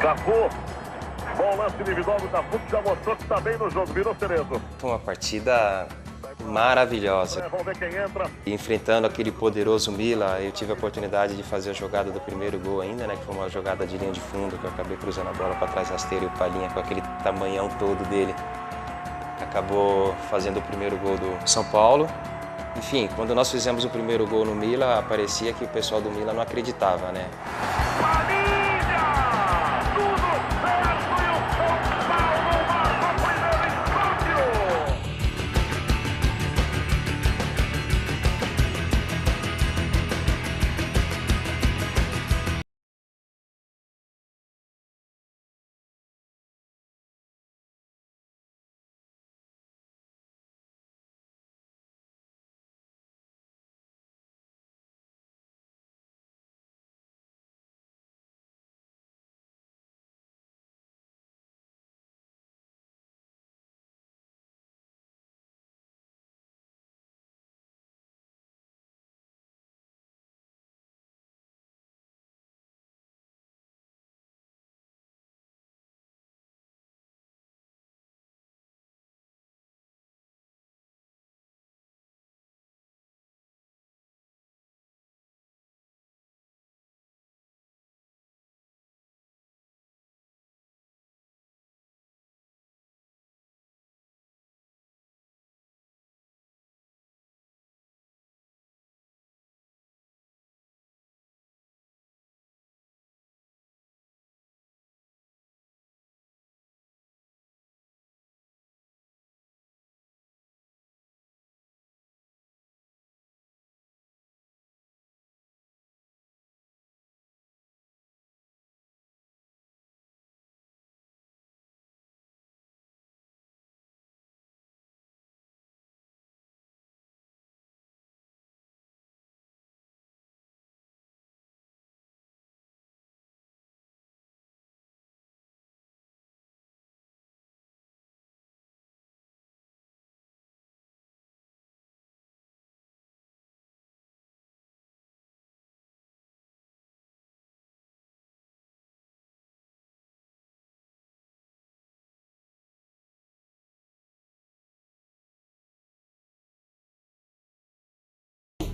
Cafu, bom lance individual do Cafu, que já mostrou que está bem no jogo, virou Cerezo. Foi uma partida maravilhosa. Vamos ver quem entra. Enfrentando aquele poderoso Milan, eu tive a oportunidade de fazer a jogada do primeiro gol ainda, né? Que foi uma jogada de linha de fundo, que eu acabei cruzando a bola para trás rasteira, e o Palhinha, com aquele tamanhão todo dele, acabou fazendo o primeiro gol do São Paulo. Enfim, quando nós fizemos o primeiro gol no Milan, parecia que o pessoal do Milan não acreditava, né?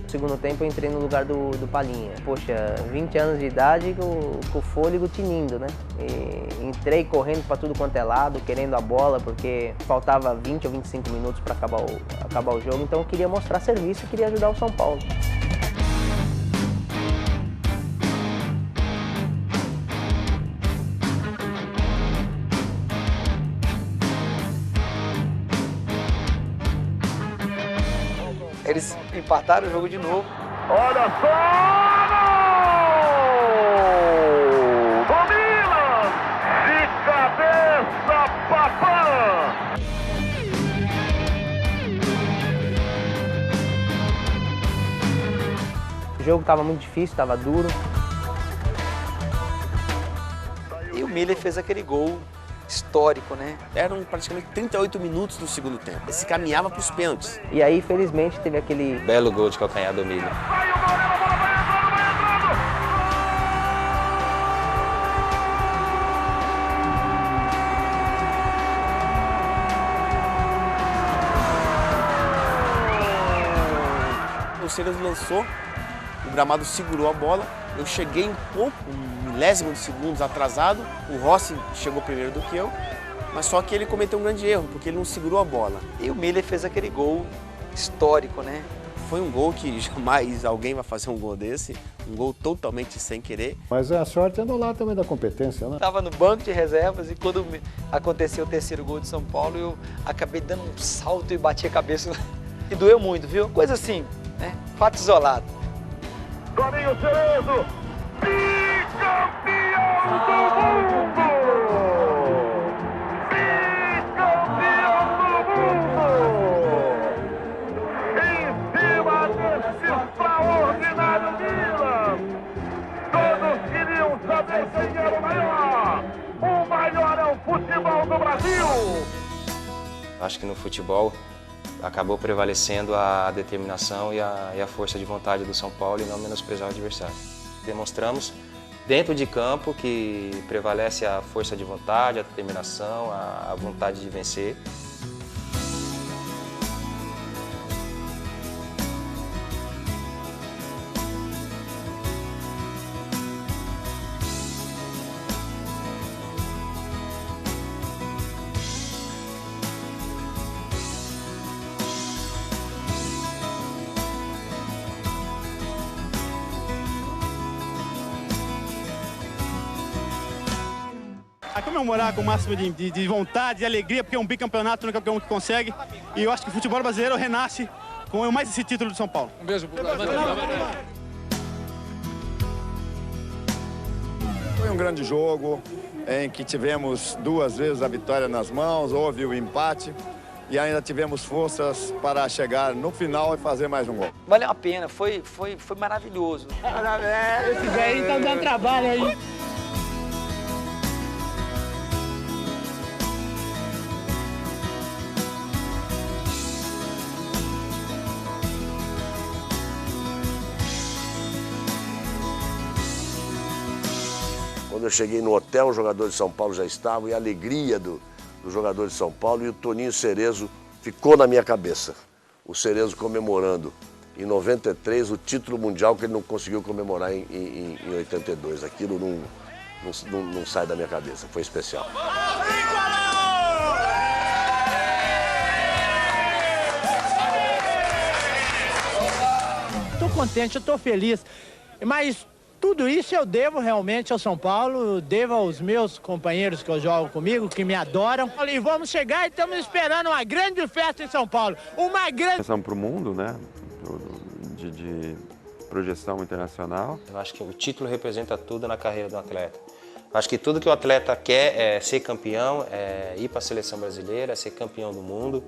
No segundo tempo eu entrei no lugar do Palinha. Poxa, 20 anos de idade com o fôlego tinindo, né? E entrei correndo para tudo quanto é lado, querendo a bola, porque faltava 20 ou 25 minutos para acabar o jogo. Então eu queria mostrar serviço e queria ajudar o São Paulo. Eles empataram o jogo de novo. Olha só! Do Milan! De cabeça, Papin! O jogo estava muito difícil, estava duro. E o Miller fez aquele gol histórico, né? Eram praticamente 38 minutos do segundo tempo. Ele se caminhava para os pênaltis. E aí, felizmente, teve aquele... Belo gol de calcanhar do Miller. O Cerezo lançou, o gramado segurou a bola, eu cheguei um pouco, um milésimo de segundos atrasado, o Rossi chegou primeiro do que eu, mas só que ele cometeu um grande erro, porque ele não segurou a bola. E o Miller fez aquele gol histórico, né? Foi um gol que jamais alguém vai fazer um gol desse, um gol totalmente sem querer. Mas a sorte anda lá também da competência, né? Estava no banco de reservas e quando aconteceu o terceiro gol de São Paulo, eu acabei dando um salto e bati a cabeça. E doeu muito, viu? Coisa assim, né? Fato isolado. Toninho Cerezo, bicampeão do mundo! Bicampeão do mundo! Em cima desse extraordinário Milan! Todos queriam saber quem era o maior! O maior é o futebol do Brasil! Acho que no futebol acabou prevalecendo a determinação e a força de vontade do São Paulo e não menosprezar o adversário. Demonstramos dentro de campo que prevalece a força de vontade, a determinação, a vontade de vencer. A comemorar com o máximo de vontade, de alegria, porque é um bicampeonato, não é qualquer um que consegue. E eu acho que o futebol brasileiro renasce com mais esse título de São Paulo. Um beijo pro Foi um grande jogo em que tivemos 2 vezes a vitória nas mãos, houve o empate e ainda tivemos forças para chegar no final e fazer mais um gol. Valeu a pena, foi maravilhoso. Esses aí estão dando trabalho aí. Quando eu cheguei no hotel, os jogadores de São Paulo já estavam e a alegria dos jogadores de São Paulo e o Toninho Cerezo ficou na minha cabeça. O Cerezo comemorando em 93 o título mundial que ele não conseguiu comemorar em 82. Aquilo não sai da minha cabeça, foi especial. Estou contente, eu estou feliz, mas tudo isso eu devo realmente ao São Paulo, devo aos meus companheiros que eu jogo comigo, que me adoram. E vamos chegar e estamos esperando uma grande festa em São Paulo, uma grande... Pensamos para o mundo, né, de projeção internacional. Eu acho que o título representa tudo na carreira do atleta. Eu acho que tudo que o atleta quer é ser campeão, é ir para a seleção brasileira, ser campeão do mundo.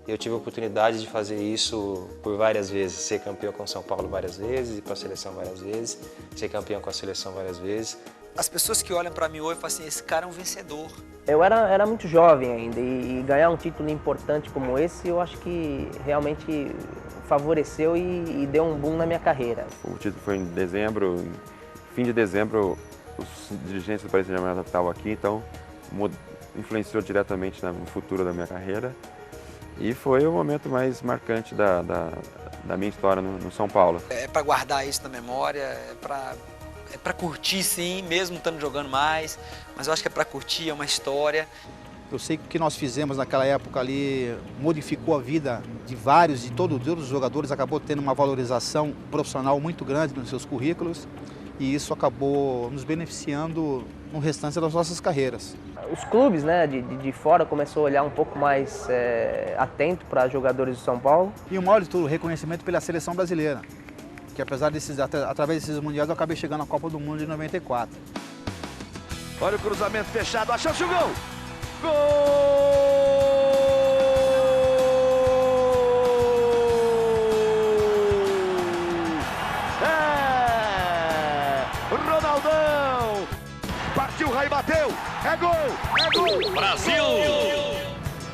Eu tive a oportunidade de fazer isso por várias vezes, ser campeão com São Paulo várias vezes, ir para a seleção várias vezes, ser campeão com a seleção várias vezes. As pessoas que olham para mim hoje falam assim, esse cara é um vencedor. Eu era muito jovem ainda e ganhar um título importante como esse, eu acho que realmente favoreceu e deu um boom na minha carreira. O título foi em dezembro, fim de dezembro, os dirigentes do Paris Saint-Germain estavam aqui, então influenciou diretamente no futuro da minha carreira. E foi o momento mais marcante da minha história no São Paulo. É para guardar isso na memória, é para curtir sim, mesmo estando jogando mais, mas eu acho que é para curtir, é uma história. Eu sei que o que nós fizemos naquela época ali modificou a vida de todos os jogadores, acabou tendo uma valorização profissional muito grande nos seus currículos e isso acabou nos beneficiando no restante das nossas carreiras. Os clubes, né, de fora começou a olhar um pouco mais atento para jogadores do São Paulo. E o maior de tudo, o reconhecimento pela seleção brasileira, que apesar através desses mundiais eu acabei chegando à Copa do Mundo de 94. Olha o cruzamento fechado, a chance do gol! Gol! É! Ronaldão! Partiu, Raí bateu! É gol! É gol! Brasil!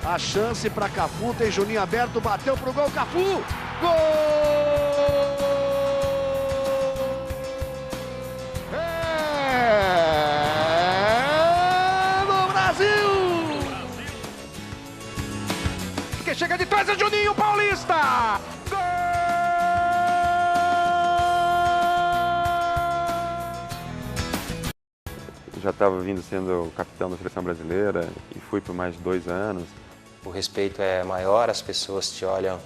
A chance para Cafu, tem Juninho aberto, bateu pro gol, Cafu! Gol! Chega de trás, é Juninho Paulista! Gol! Já estava vindo sendo capitão da seleção brasileira e fui por mais de 2 anos. O respeito é maior, as pessoas te olham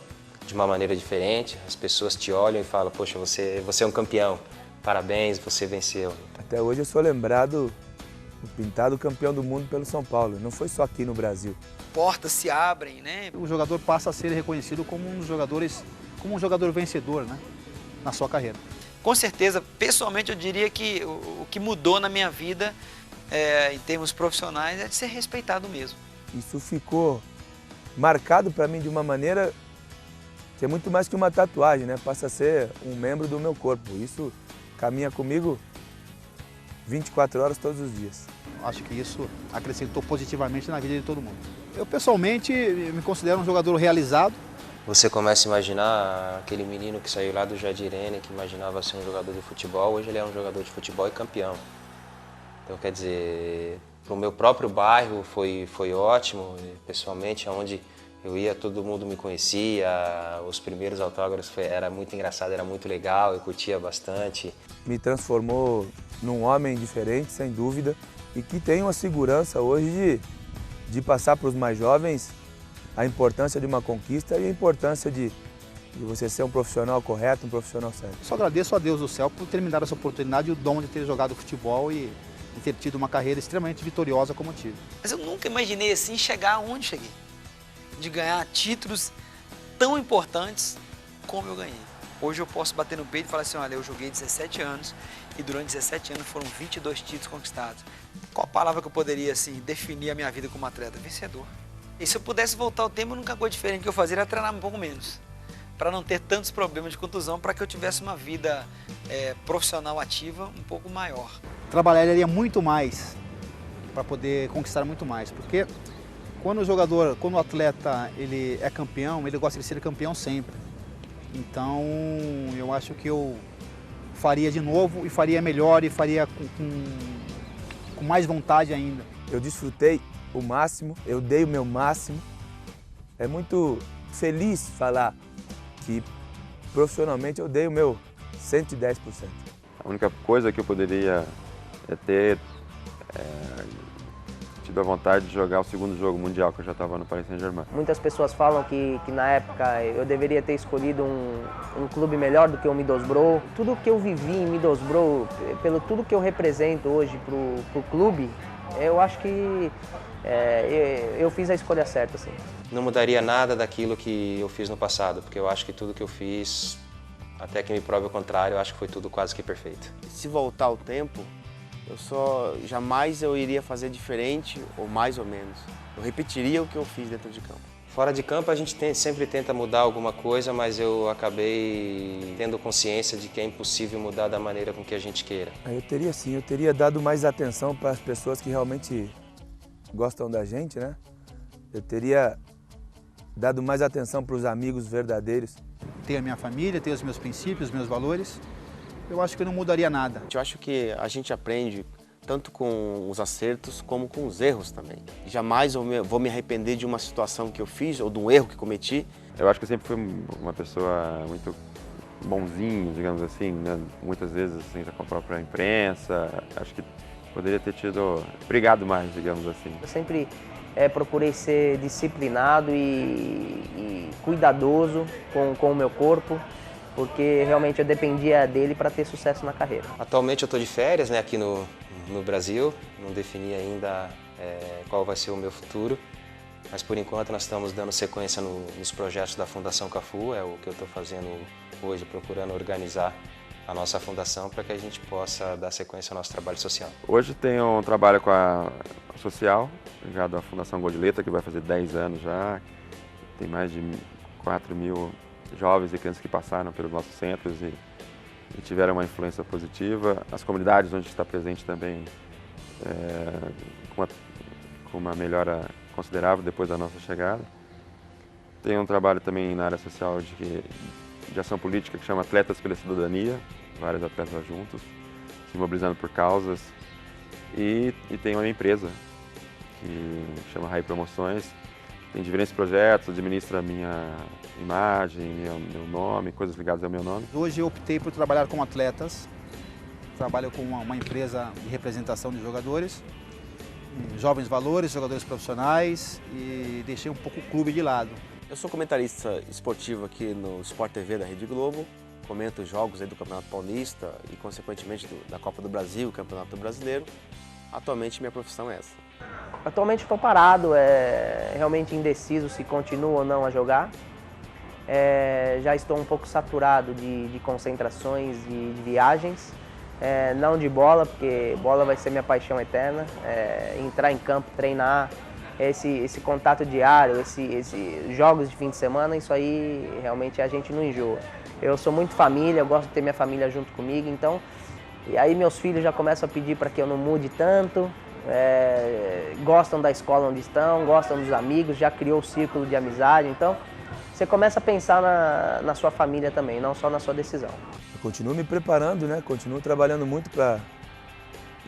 de uma maneira diferente, as pessoas te olham e falam, poxa, você é um campeão, parabéns, você venceu. Até hoje eu sou lembrado, pintado campeão do mundo pelo São Paulo, não foi só aqui no Brasil. Portas se abrem, né? O jogador passa a ser reconhecido como um jogador vencedor, né, na sua carreira. Com certeza, pessoalmente eu diria que o que mudou na minha vida, em termos profissionais, é de ser respeitado mesmo. Isso ficou marcado para mim de uma maneira que é muito mais que uma tatuagem, né? Passa a ser um membro do meu corpo. Isso caminha comigo 24 horas todos os dias. Acho que isso acrescentou positivamente na vida de todo mundo. Eu, pessoalmente, me considero um jogador realizado. Você começa a imaginar aquele menino que saiu lá do Jardim Irene, que imaginava ser um jogador de futebol, hoje ele é um jogador de futebol e campeão. Então, quer dizer, para o meu próprio bairro foi ótimo, pessoalmente, onde eu ia, todo mundo me conhecia, os primeiros autógrafos era muito engraçado, era muito legal, eu curtia bastante. Me transformou num homem diferente, sem dúvida, e que tem uma segurança hoje de passar para os mais jovens a importância de uma conquista e a importância de você ser um profissional correto, um profissional sério. Só agradeço a Deus do céu por ter me dado essa oportunidade e o dom de ter jogado futebol e ter tido uma carreira extremamente vitoriosa como tive. Mas eu nunca imaginei assim chegar onde cheguei, de ganhar títulos tão importantes como eu ganhei. Hoje eu posso bater no peito e falar assim, olha, eu joguei 17 anos e durante 17 anos foram 22 títulos conquistados. Qual a palavra que eu poderia assim, definir a minha vida como atleta? Vencedor. E se eu pudesse voltar ao tempo, a única coisa diferente que eu fazia era treinar um pouco menos, para não ter tantos problemas de contusão, para que eu tivesse uma vida profissional ativa um pouco maior. Trabalharia muito mais para poder conquistar muito mais, porque quando o atleta ele é campeão, ele gosta de ser campeão sempre. Então, eu acho que eu faria de novo e faria melhor e faria com mais vontade ainda. Eu desfrutei o máximo, eu dei o meu máximo. É muito feliz falar que profissionalmente eu dei o meu 110%. A única coisa que eu poderia ter tido a vontade de jogar o segundo jogo mundial, que eu já estava no Paris Saint-Germain. Muitas pessoas falam que na época eu deveria ter escolhido um clube melhor do que o Middlesbrough. Tudo que eu vivi em Middlesbrough, pelo tudo que eu represento hoje pro clube, eu acho que eu fiz a escolha certa, assim. Não mudaria nada daquilo que eu fiz no passado, porque eu acho que tudo que eu fiz, até que me prove o contrário, eu acho que foi tudo quase que perfeito. Se voltar ao tempo, jamais eu iria fazer diferente ou mais ou menos. Eu repetiria o que eu fiz dentro de campo. Fora de campo a gente sempre tenta mudar alguma coisa, mas eu acabei tendo consciência de que é impossível mudar da maneira com que a gente queira. Eu teria sim, eu teria dado mais atenção para as pessoas que realmente gostam da gente, né? Eu teria dado mais atenção para os amigos verdadeiros. Tenho a minha família, tenho os meus princípios, os meus valores. Eu acho que eu não mudaria nada. Eu acho que a gente aprende tanto com os acertos como com os erros também. Jamais vou me arrepender de uma situação que eu fiz ou de um erro que cometi. Eu acho que eu sempre fui uma pessoa muito bonzinho, digamos assim, né? Muitas vezes assim, com a própria imprensa. Acho que poderia ter brigado mais, digamos assim. Eu sempre procurei ser disciplinado e cuidadoso com o meu corpo, porque realmente eu dependia dele para ter sucesso na carreira. Atualmente eu estou de férias, né, aqui no Brasil, não defini ainda qual vai ser o meu futuro, mas por enquanto nós estamos dando sequência nos projetos da Fundação Cafu, é o que eu estou fazendo hoje, procurando organizar a nossa fundação para que a gente possa dar sequência ao nosso trabalho social. Hoje tenho um trabalho com a social, ligado à Fundação Godileta, que vai fazer 10 anos já, tem mais de 4.000 jovens e crianças que passaram pelos nossos centros e tiveram uma influência positiva. As comunidades onde está presente também com uma melhora considerável depois da nossa chegada. Tem um trabalho também na área social de ação política que chama Atletas pela Cidadania, vários atletas juntos, se mobilizando por causas. E tem uma empresa que chama Rai Promoções, tem diferentes projetos, administra a minha imagem, meu nome, coisas ligadas ao meu nome. Hoje eu optei por trabalhar com atletas, trabalho com uma empresa de representação de jogadores, jovens valores, jogadores profissionais, e deixei um pouco o clube de lado. Eu sou comentarista esportivo aqui no Sport TV da Rede Globo, comento os jogos aí do Campeonato Paulista e consequentemente da Copa do Brasil, Campeonato Brasileiro. Atualmente minha profissão é essa. Atualmente estou parado, realmente indeciso se continuo ou não a jogar. Já estou um pouco saturado de concentrações, de viagens, não de bola, porque bola vai ser minha paixão eterna. Entrar em campo, treinar, esse contato diário, esses jogos de fim de semana, isso aí realmente a gente não enjoa. Eu sou muito família, eu gosto de ter minha família junto comigo, então, e aí meus filhos já começam a pedir para que eu não mude tanto. Gostam da escola onde estão, gostam dos amigos, já criou o círculo de amizade, então você começa a pensar na sua família também, não só na sua decisão. Eu continuo me preparando, né? Continuo trabalhando muito para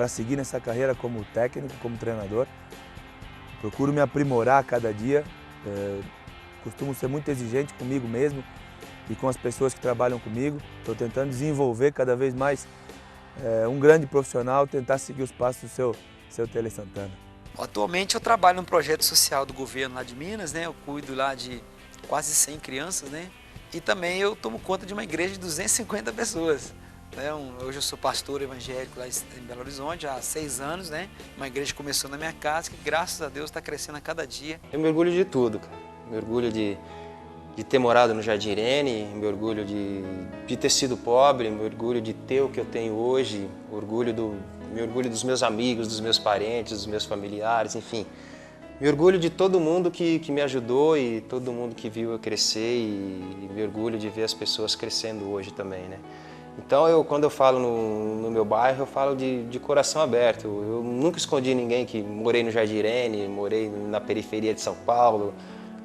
seguir nessa carreira como técnico, como treinador. Procuro me aprimorar a cada dia, costumo ser muito exigente comigo mesmo e com as pessoas que trabalham comigo. Estou tentando desenvolver cada vez mais um grande profissional, tentar seguir os passos do seu Tele Santana. Atualmente eu trabalho num projeto social do governo lá de Minas, né? Eu cuido lá de quase 100 crianças, né? E também eu tomo conta de uma igreja de 250 pessoas. Né? Hoje eu sou pastor evangélico lá em Belo Horizonte há 6 anos, né? Uma igreja que começou na minha casa, que graças a Deus está crescendo a cada dia. Eu me orgulho de tudo, cara. Me orgulho de ter morado no Jardim Irene, me orgulho de ter sido pobre, me orgulho de ter o que eu tenho hoje, me orgulho dos meus amigos, dos meus parentes, dos meus familiares, enfim. Me orgulho de todo mundo que me ajudou e todo mundo que viu eu crescer e me orgulho de ver as pessoas crescendo hoje também, né? Então, quando eu falo no meu bairro, eu falo de coração aberto. Eu nunca escondi ninguém que morei no Jardim Irene, morei na periferia de São Paulo,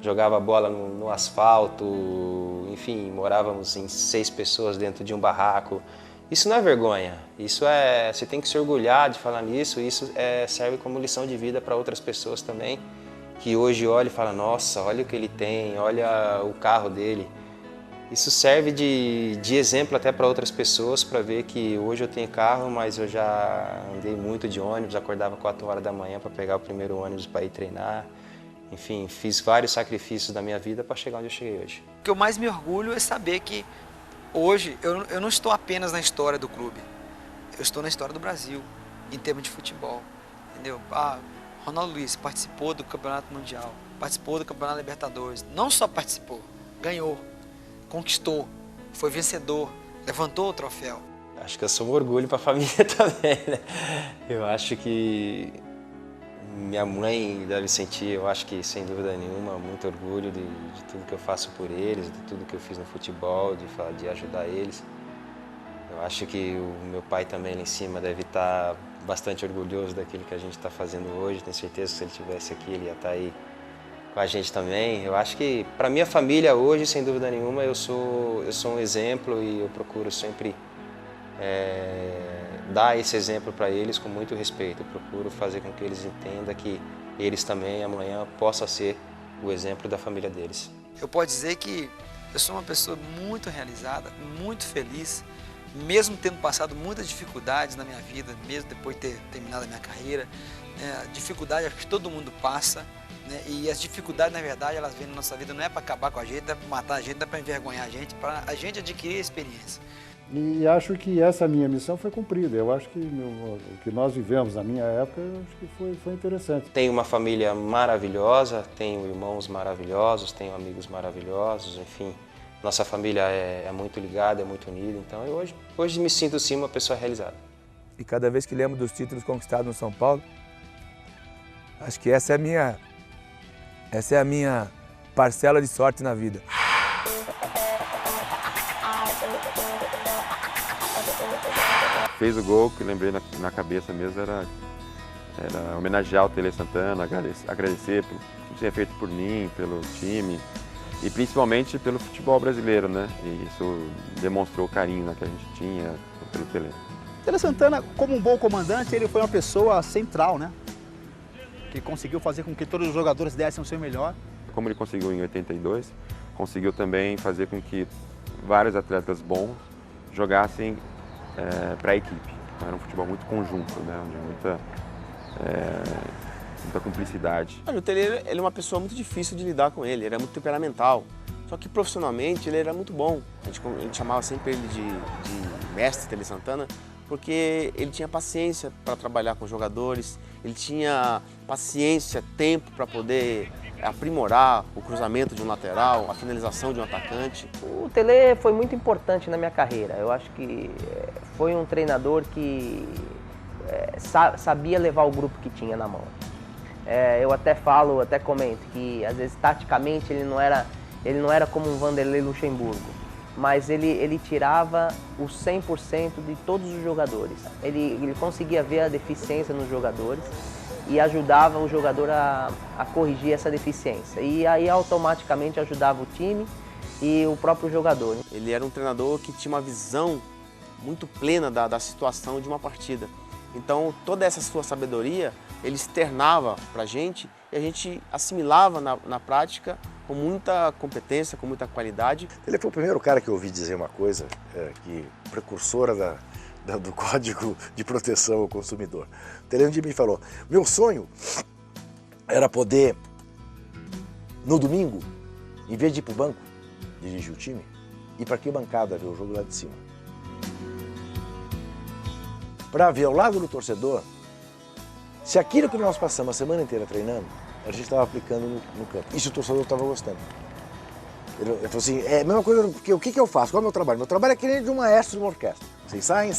jogava bola no asfalto, enfim, morávamos em 6 pessoas dentro de um barraco. Isso não é vergonha, você tem que se orgulhar de falar nisso, isso serve como lição de vida para outras pessoas também, que hoje olham e falam, nossa, olha o que ele tem, olha o carro dele. Isso serve de exemplo até para outras pessoas, para ver que hoje eu tenho carro, mas eu já andei muito de ônibus, acordava 4 horas da manhã para pegar o primeiro ônibus para ir treinar. Enfim, fiz vários sacrifícios da minha vida para chegar onde eu cheguei hoje. O que eu mais me orgulho é saber que hoje eu não estou apenas na história do clube, eu estou na história do Brasil, em termos de futebol, entendeu? Ronaldo Luiz participou do Campeonato Mundial, participou do Campeonato Libertadores, não só participou, ganhou, conquistou, foi vencedor, levantou o troféu. Acho que eu sou um orgulho para a família também, né? Eu acho que minha mãe deve sentir, eu acho que sem dúvida nenhuma, muito orgulho de tudo que eu faço por eles, de tudo que eu fiz no futebol, de ajudar eles. Eu acho que o meu pai também lá em cima deve estar bastante orgulhoso daquilo que a gente está fazendo hoje. Tenho certeza que se ele estivesse aqui, ele ia estar aí com a gente também. Eu acho que para minha família hoje, sem dúvida nenhuma, eu sou um exemplo e eu procuro sempre dar esse exemplo para eles com muito respeito. Eu procuro fazer com que eles entendam que eles também amanhã possam ser o exemplo da família deles. Eu posso dizer que eu sou uma pessoa muito realizada, muito feliz, mesmo tendo passado muitas dificuldades na minha vida, mesmo depois de ter terminado a minha carreira. Dificuldade acho que todo mundo passa, né? E as dificuldades, na verdade, elas vêm na nossa vida, não é para acabar com a gente, não é para matar a gente, não é para envergonhar a gente, para a gente adquirir a experiência. E acho que essa minha missão foi cumprida. Eu acho que o que nós vivemos na minha época, eu acho que foi interessante. Tenho uma família maravilhosa, tenho irmãos maravilhosos, tenho amigos maravilhosos, enfim. Nossa família é muito ligada, é muito unida, então eu hoje me sinto sim uma pessoa realizada. E cada vez que lembro dos títulos conquistados no São Paulo, acho que essa é a minha parcela de sorte na vida. Fez o gol, que lembrei na cabeça mesmo, era homenagear o Tele Santana, agradecer pelo que tinha feito por mim, pelo time e principalmente pelo futebol brasileiro, né? E isso demonstrou o carinho que a gente tinha pelo Tele. Tele Santana, como um bom comandante, ele foi uma pessoa central, né? Que conseguiu fazer com que todos os jogadores dessem o seu melhor. Como ele conseguiu em 82, conseguiu também fazer com que vários atletas bons jogassem para a equipe. Então, era um futebol muito conjunto, né? Onde muita cumplicidade. O Tele, ele é uma pessoa muito difícil de lidar com ele, era muito temperamental. Só que profissionalmente ele era muito bom. A gente chamava sempre ele de mestre Tele Santana, porque ele tinha paciência para trabalhar com os jogadores, ele tinha paciência, tempo para poder aprimorar o cruzamento de um lateral, a finalização de um atacante. O Tele foi muito importante na minha carreira. Eu acho que foi um treinador que sabia levar o grupo que tinha na mão. Eu até comento que às vezes taticamente ele não era como um Vanderlei Luxemburgo, mas ele tirava o 100% de todos os jogadores. Ele conseguia ver a deficiência nos jogadores e ajudava o jogador a corrigir essa deficiência. E aí automaticamente ajudava o time e o próprio jogador. Ele era um treinador que tinha uma visão muito plena da situação de uma partida. Então toda essa sua sabedoria ele externava para a gente e a gente assimilava na prática com muita competência, com muita qualidade. Ele foi o primeiro cara que eu ouvi dizer uma coisa, precursora do Código de Proteção ao Consumidor. O Tele um dia me falou, meu sonho era poder, no domingo, em vez de ir para o banco, dirigir o time, ir para a arquibancada ver o jogo lá de cima. Para ver ao lado do torcedor se aquilo que nós passamos a semana inteira treinando, a gente estava aplicando no campo. E se o torcedor estava gostando. Ele falou assim, é a mesma coisa, porque o que eu faço? Qual é o meu trabalho? Meu trabalho é que nem de um maestro de uma orquestra. Vocês saem.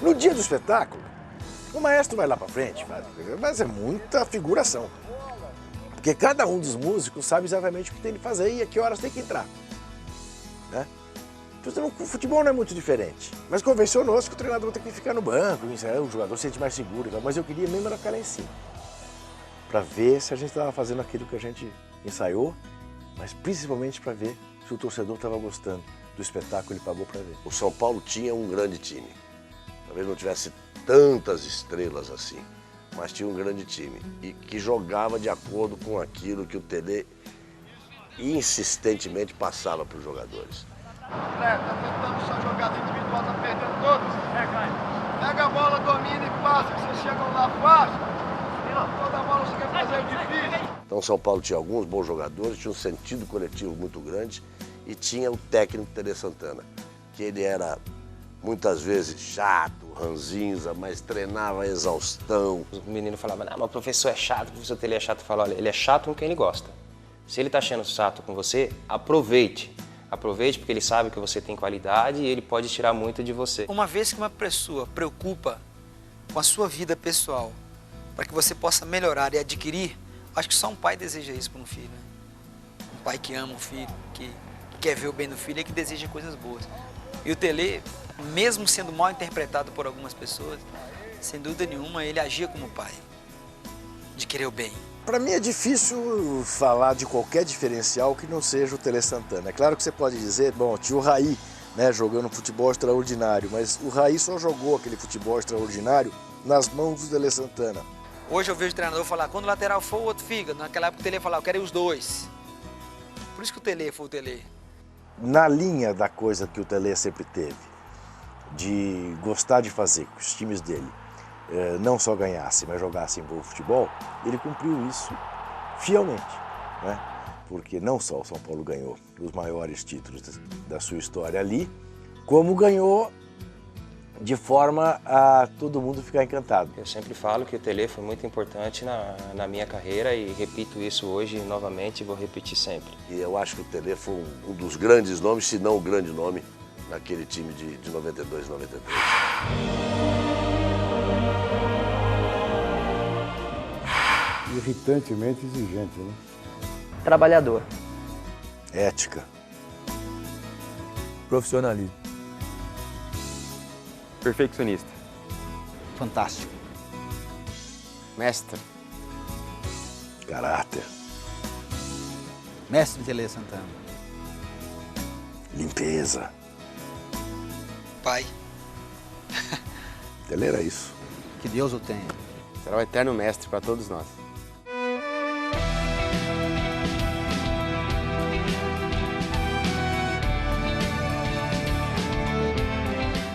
No dia do espetáculo, o maestro vai lá para frente, mas é muita figuração. Porque cada um dos músicos sabe exatamente o que tem que fazer e a que horas tem que entrar. Né? Então, o futebol não é muito diferente. Mas convencionou-se que o treinador tem que ficar no banco, o jogador se sente mais seguro. Mas eu queria mesmo era ficar lá em cima. Para ver se a gente estava fazendo aquilo que a gente ensaiou, mas principalmente para ver se o torcedor estava gostando do espetáculo, ele pagou para ver. O São Paulo tinha um grande time. Talvez não tivesse tantas estrelas assim, mas tinha um grande time e que jogava de acordo com aquilo que o Tele insistentemente passava para os jogadores. André, tá tentando só jogada individual, tá perdendo todos. Pega a bola, domina e passa, que vocês chegam lá fácil. Toda a bola você quer fazer difícil. Então o São Paulo tinha alguns bons jogadores, tinha um sentido coletivo muito grande e tinha o técnico Tele Santana, que ele era muitas vezes chato, ranzinza, mas treinava a exaustão. O menino falava, não, mas o professor é chato, o professor Tele é chato. Fala, olha, ele é chato com quem ele gosta. Se ele tá achando chato com você, aproveite. Aproveite porque ele sabe que você tem qualidade e ele pode tirar muito de você. Uma vez que uma pessoa preocupa com a sua vida pessoal, para que você possa melhorar e adquirir, acho que só um pai deseja isso para um filho. Né? Um pai que ama o filho, que quer ver o bem do filho e que deseja coisas boas. E o Tele, mesmo sendo mal interpretado por algumas pessoas, sem dúvida nenhuma, ele agia como pai, de querer o bem. Para mim é difícil falar de qualquer diferencial que não seja o Tele Santana. É claro que você pode dizer, bom, tinha o Raí, né, jogando futebol extraordinário, mas o Raí só jogou aquele futebol extraordinário nas mãos do Tele Santana. Hoje eu vejo o treinador falar, quando o lateral for, o outro fica. Naquela época o Tele falava, eu quero ir os dois. Por isso que o Tele foi o Tele. Na linha da coisa que o Tele sempre teve, de gostar de fazer que os times dele não só ganhassem, mas jogassem bom futebol, ele cumpriu isso fielmente, né? Porque não só o São Paulo ganhou os maiores títulos da sua história ali, como ganhou de forma a todo mundo ficar encantado. Eu sempre falo que o Tele foi muito importante na minha carreira e repito isso hoje novamente e vou repetir sempre. E eu acho que o Tele foi um dos grandes nomes, se não o grande nome, naquele time de 92 e 93. Irritantemente exigente, né? Trabalhador. Ética. Profissionalismo. Perfeccionista. Fantástico. Mestre. Caráter. Mestre Tele Santana. Limpeza. Pai. Tele era isso. Que Deus o tenha. Será o eterno mestre para todos nós.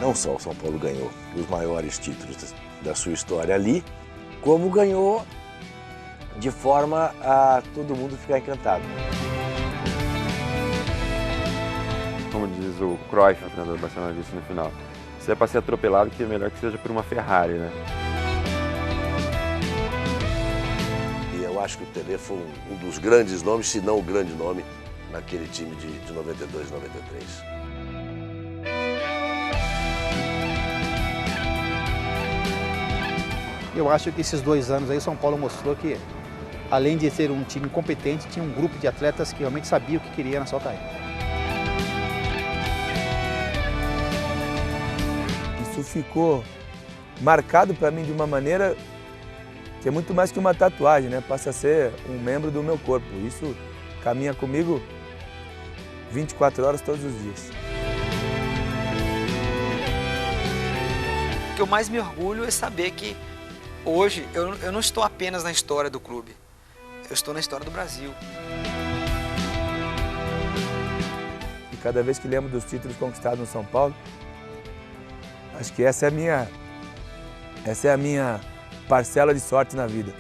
Não só o São Paulo ganhou os maiores títulos da sua história ali, como ganhou de forma a todo mundo ficar encantado. Como diz o Cruyff, o treinador do Barcelona, disse no final, se é para ser atropelado, que é melhor que seja por uma Ferrari, né? E eu acho que o Tele foi um dos grandes nomes, se não o grande nome, naquele time de 92 e 93. Eu acho que esses 2 anos aí o São Paulo mostrou que, além de ser um time competente, tinha um grupo de atletas que realmente sabia o que queria na sua carreira. Isso ficou marcado para mim de uma maneira que é muito mais que uma tatuagem, né? Passa a ser um membro do meu corpo. Isso caminha comigo 24 horas todos os dias. O que eu mais me orgulho é saber que hoje eu não estou apenas na história do clube, eu estou na história do Brasil. E cada vez que lembro dos títulos conquistados no São Paulo, acho que essa é a minha parcela de sorte na vida.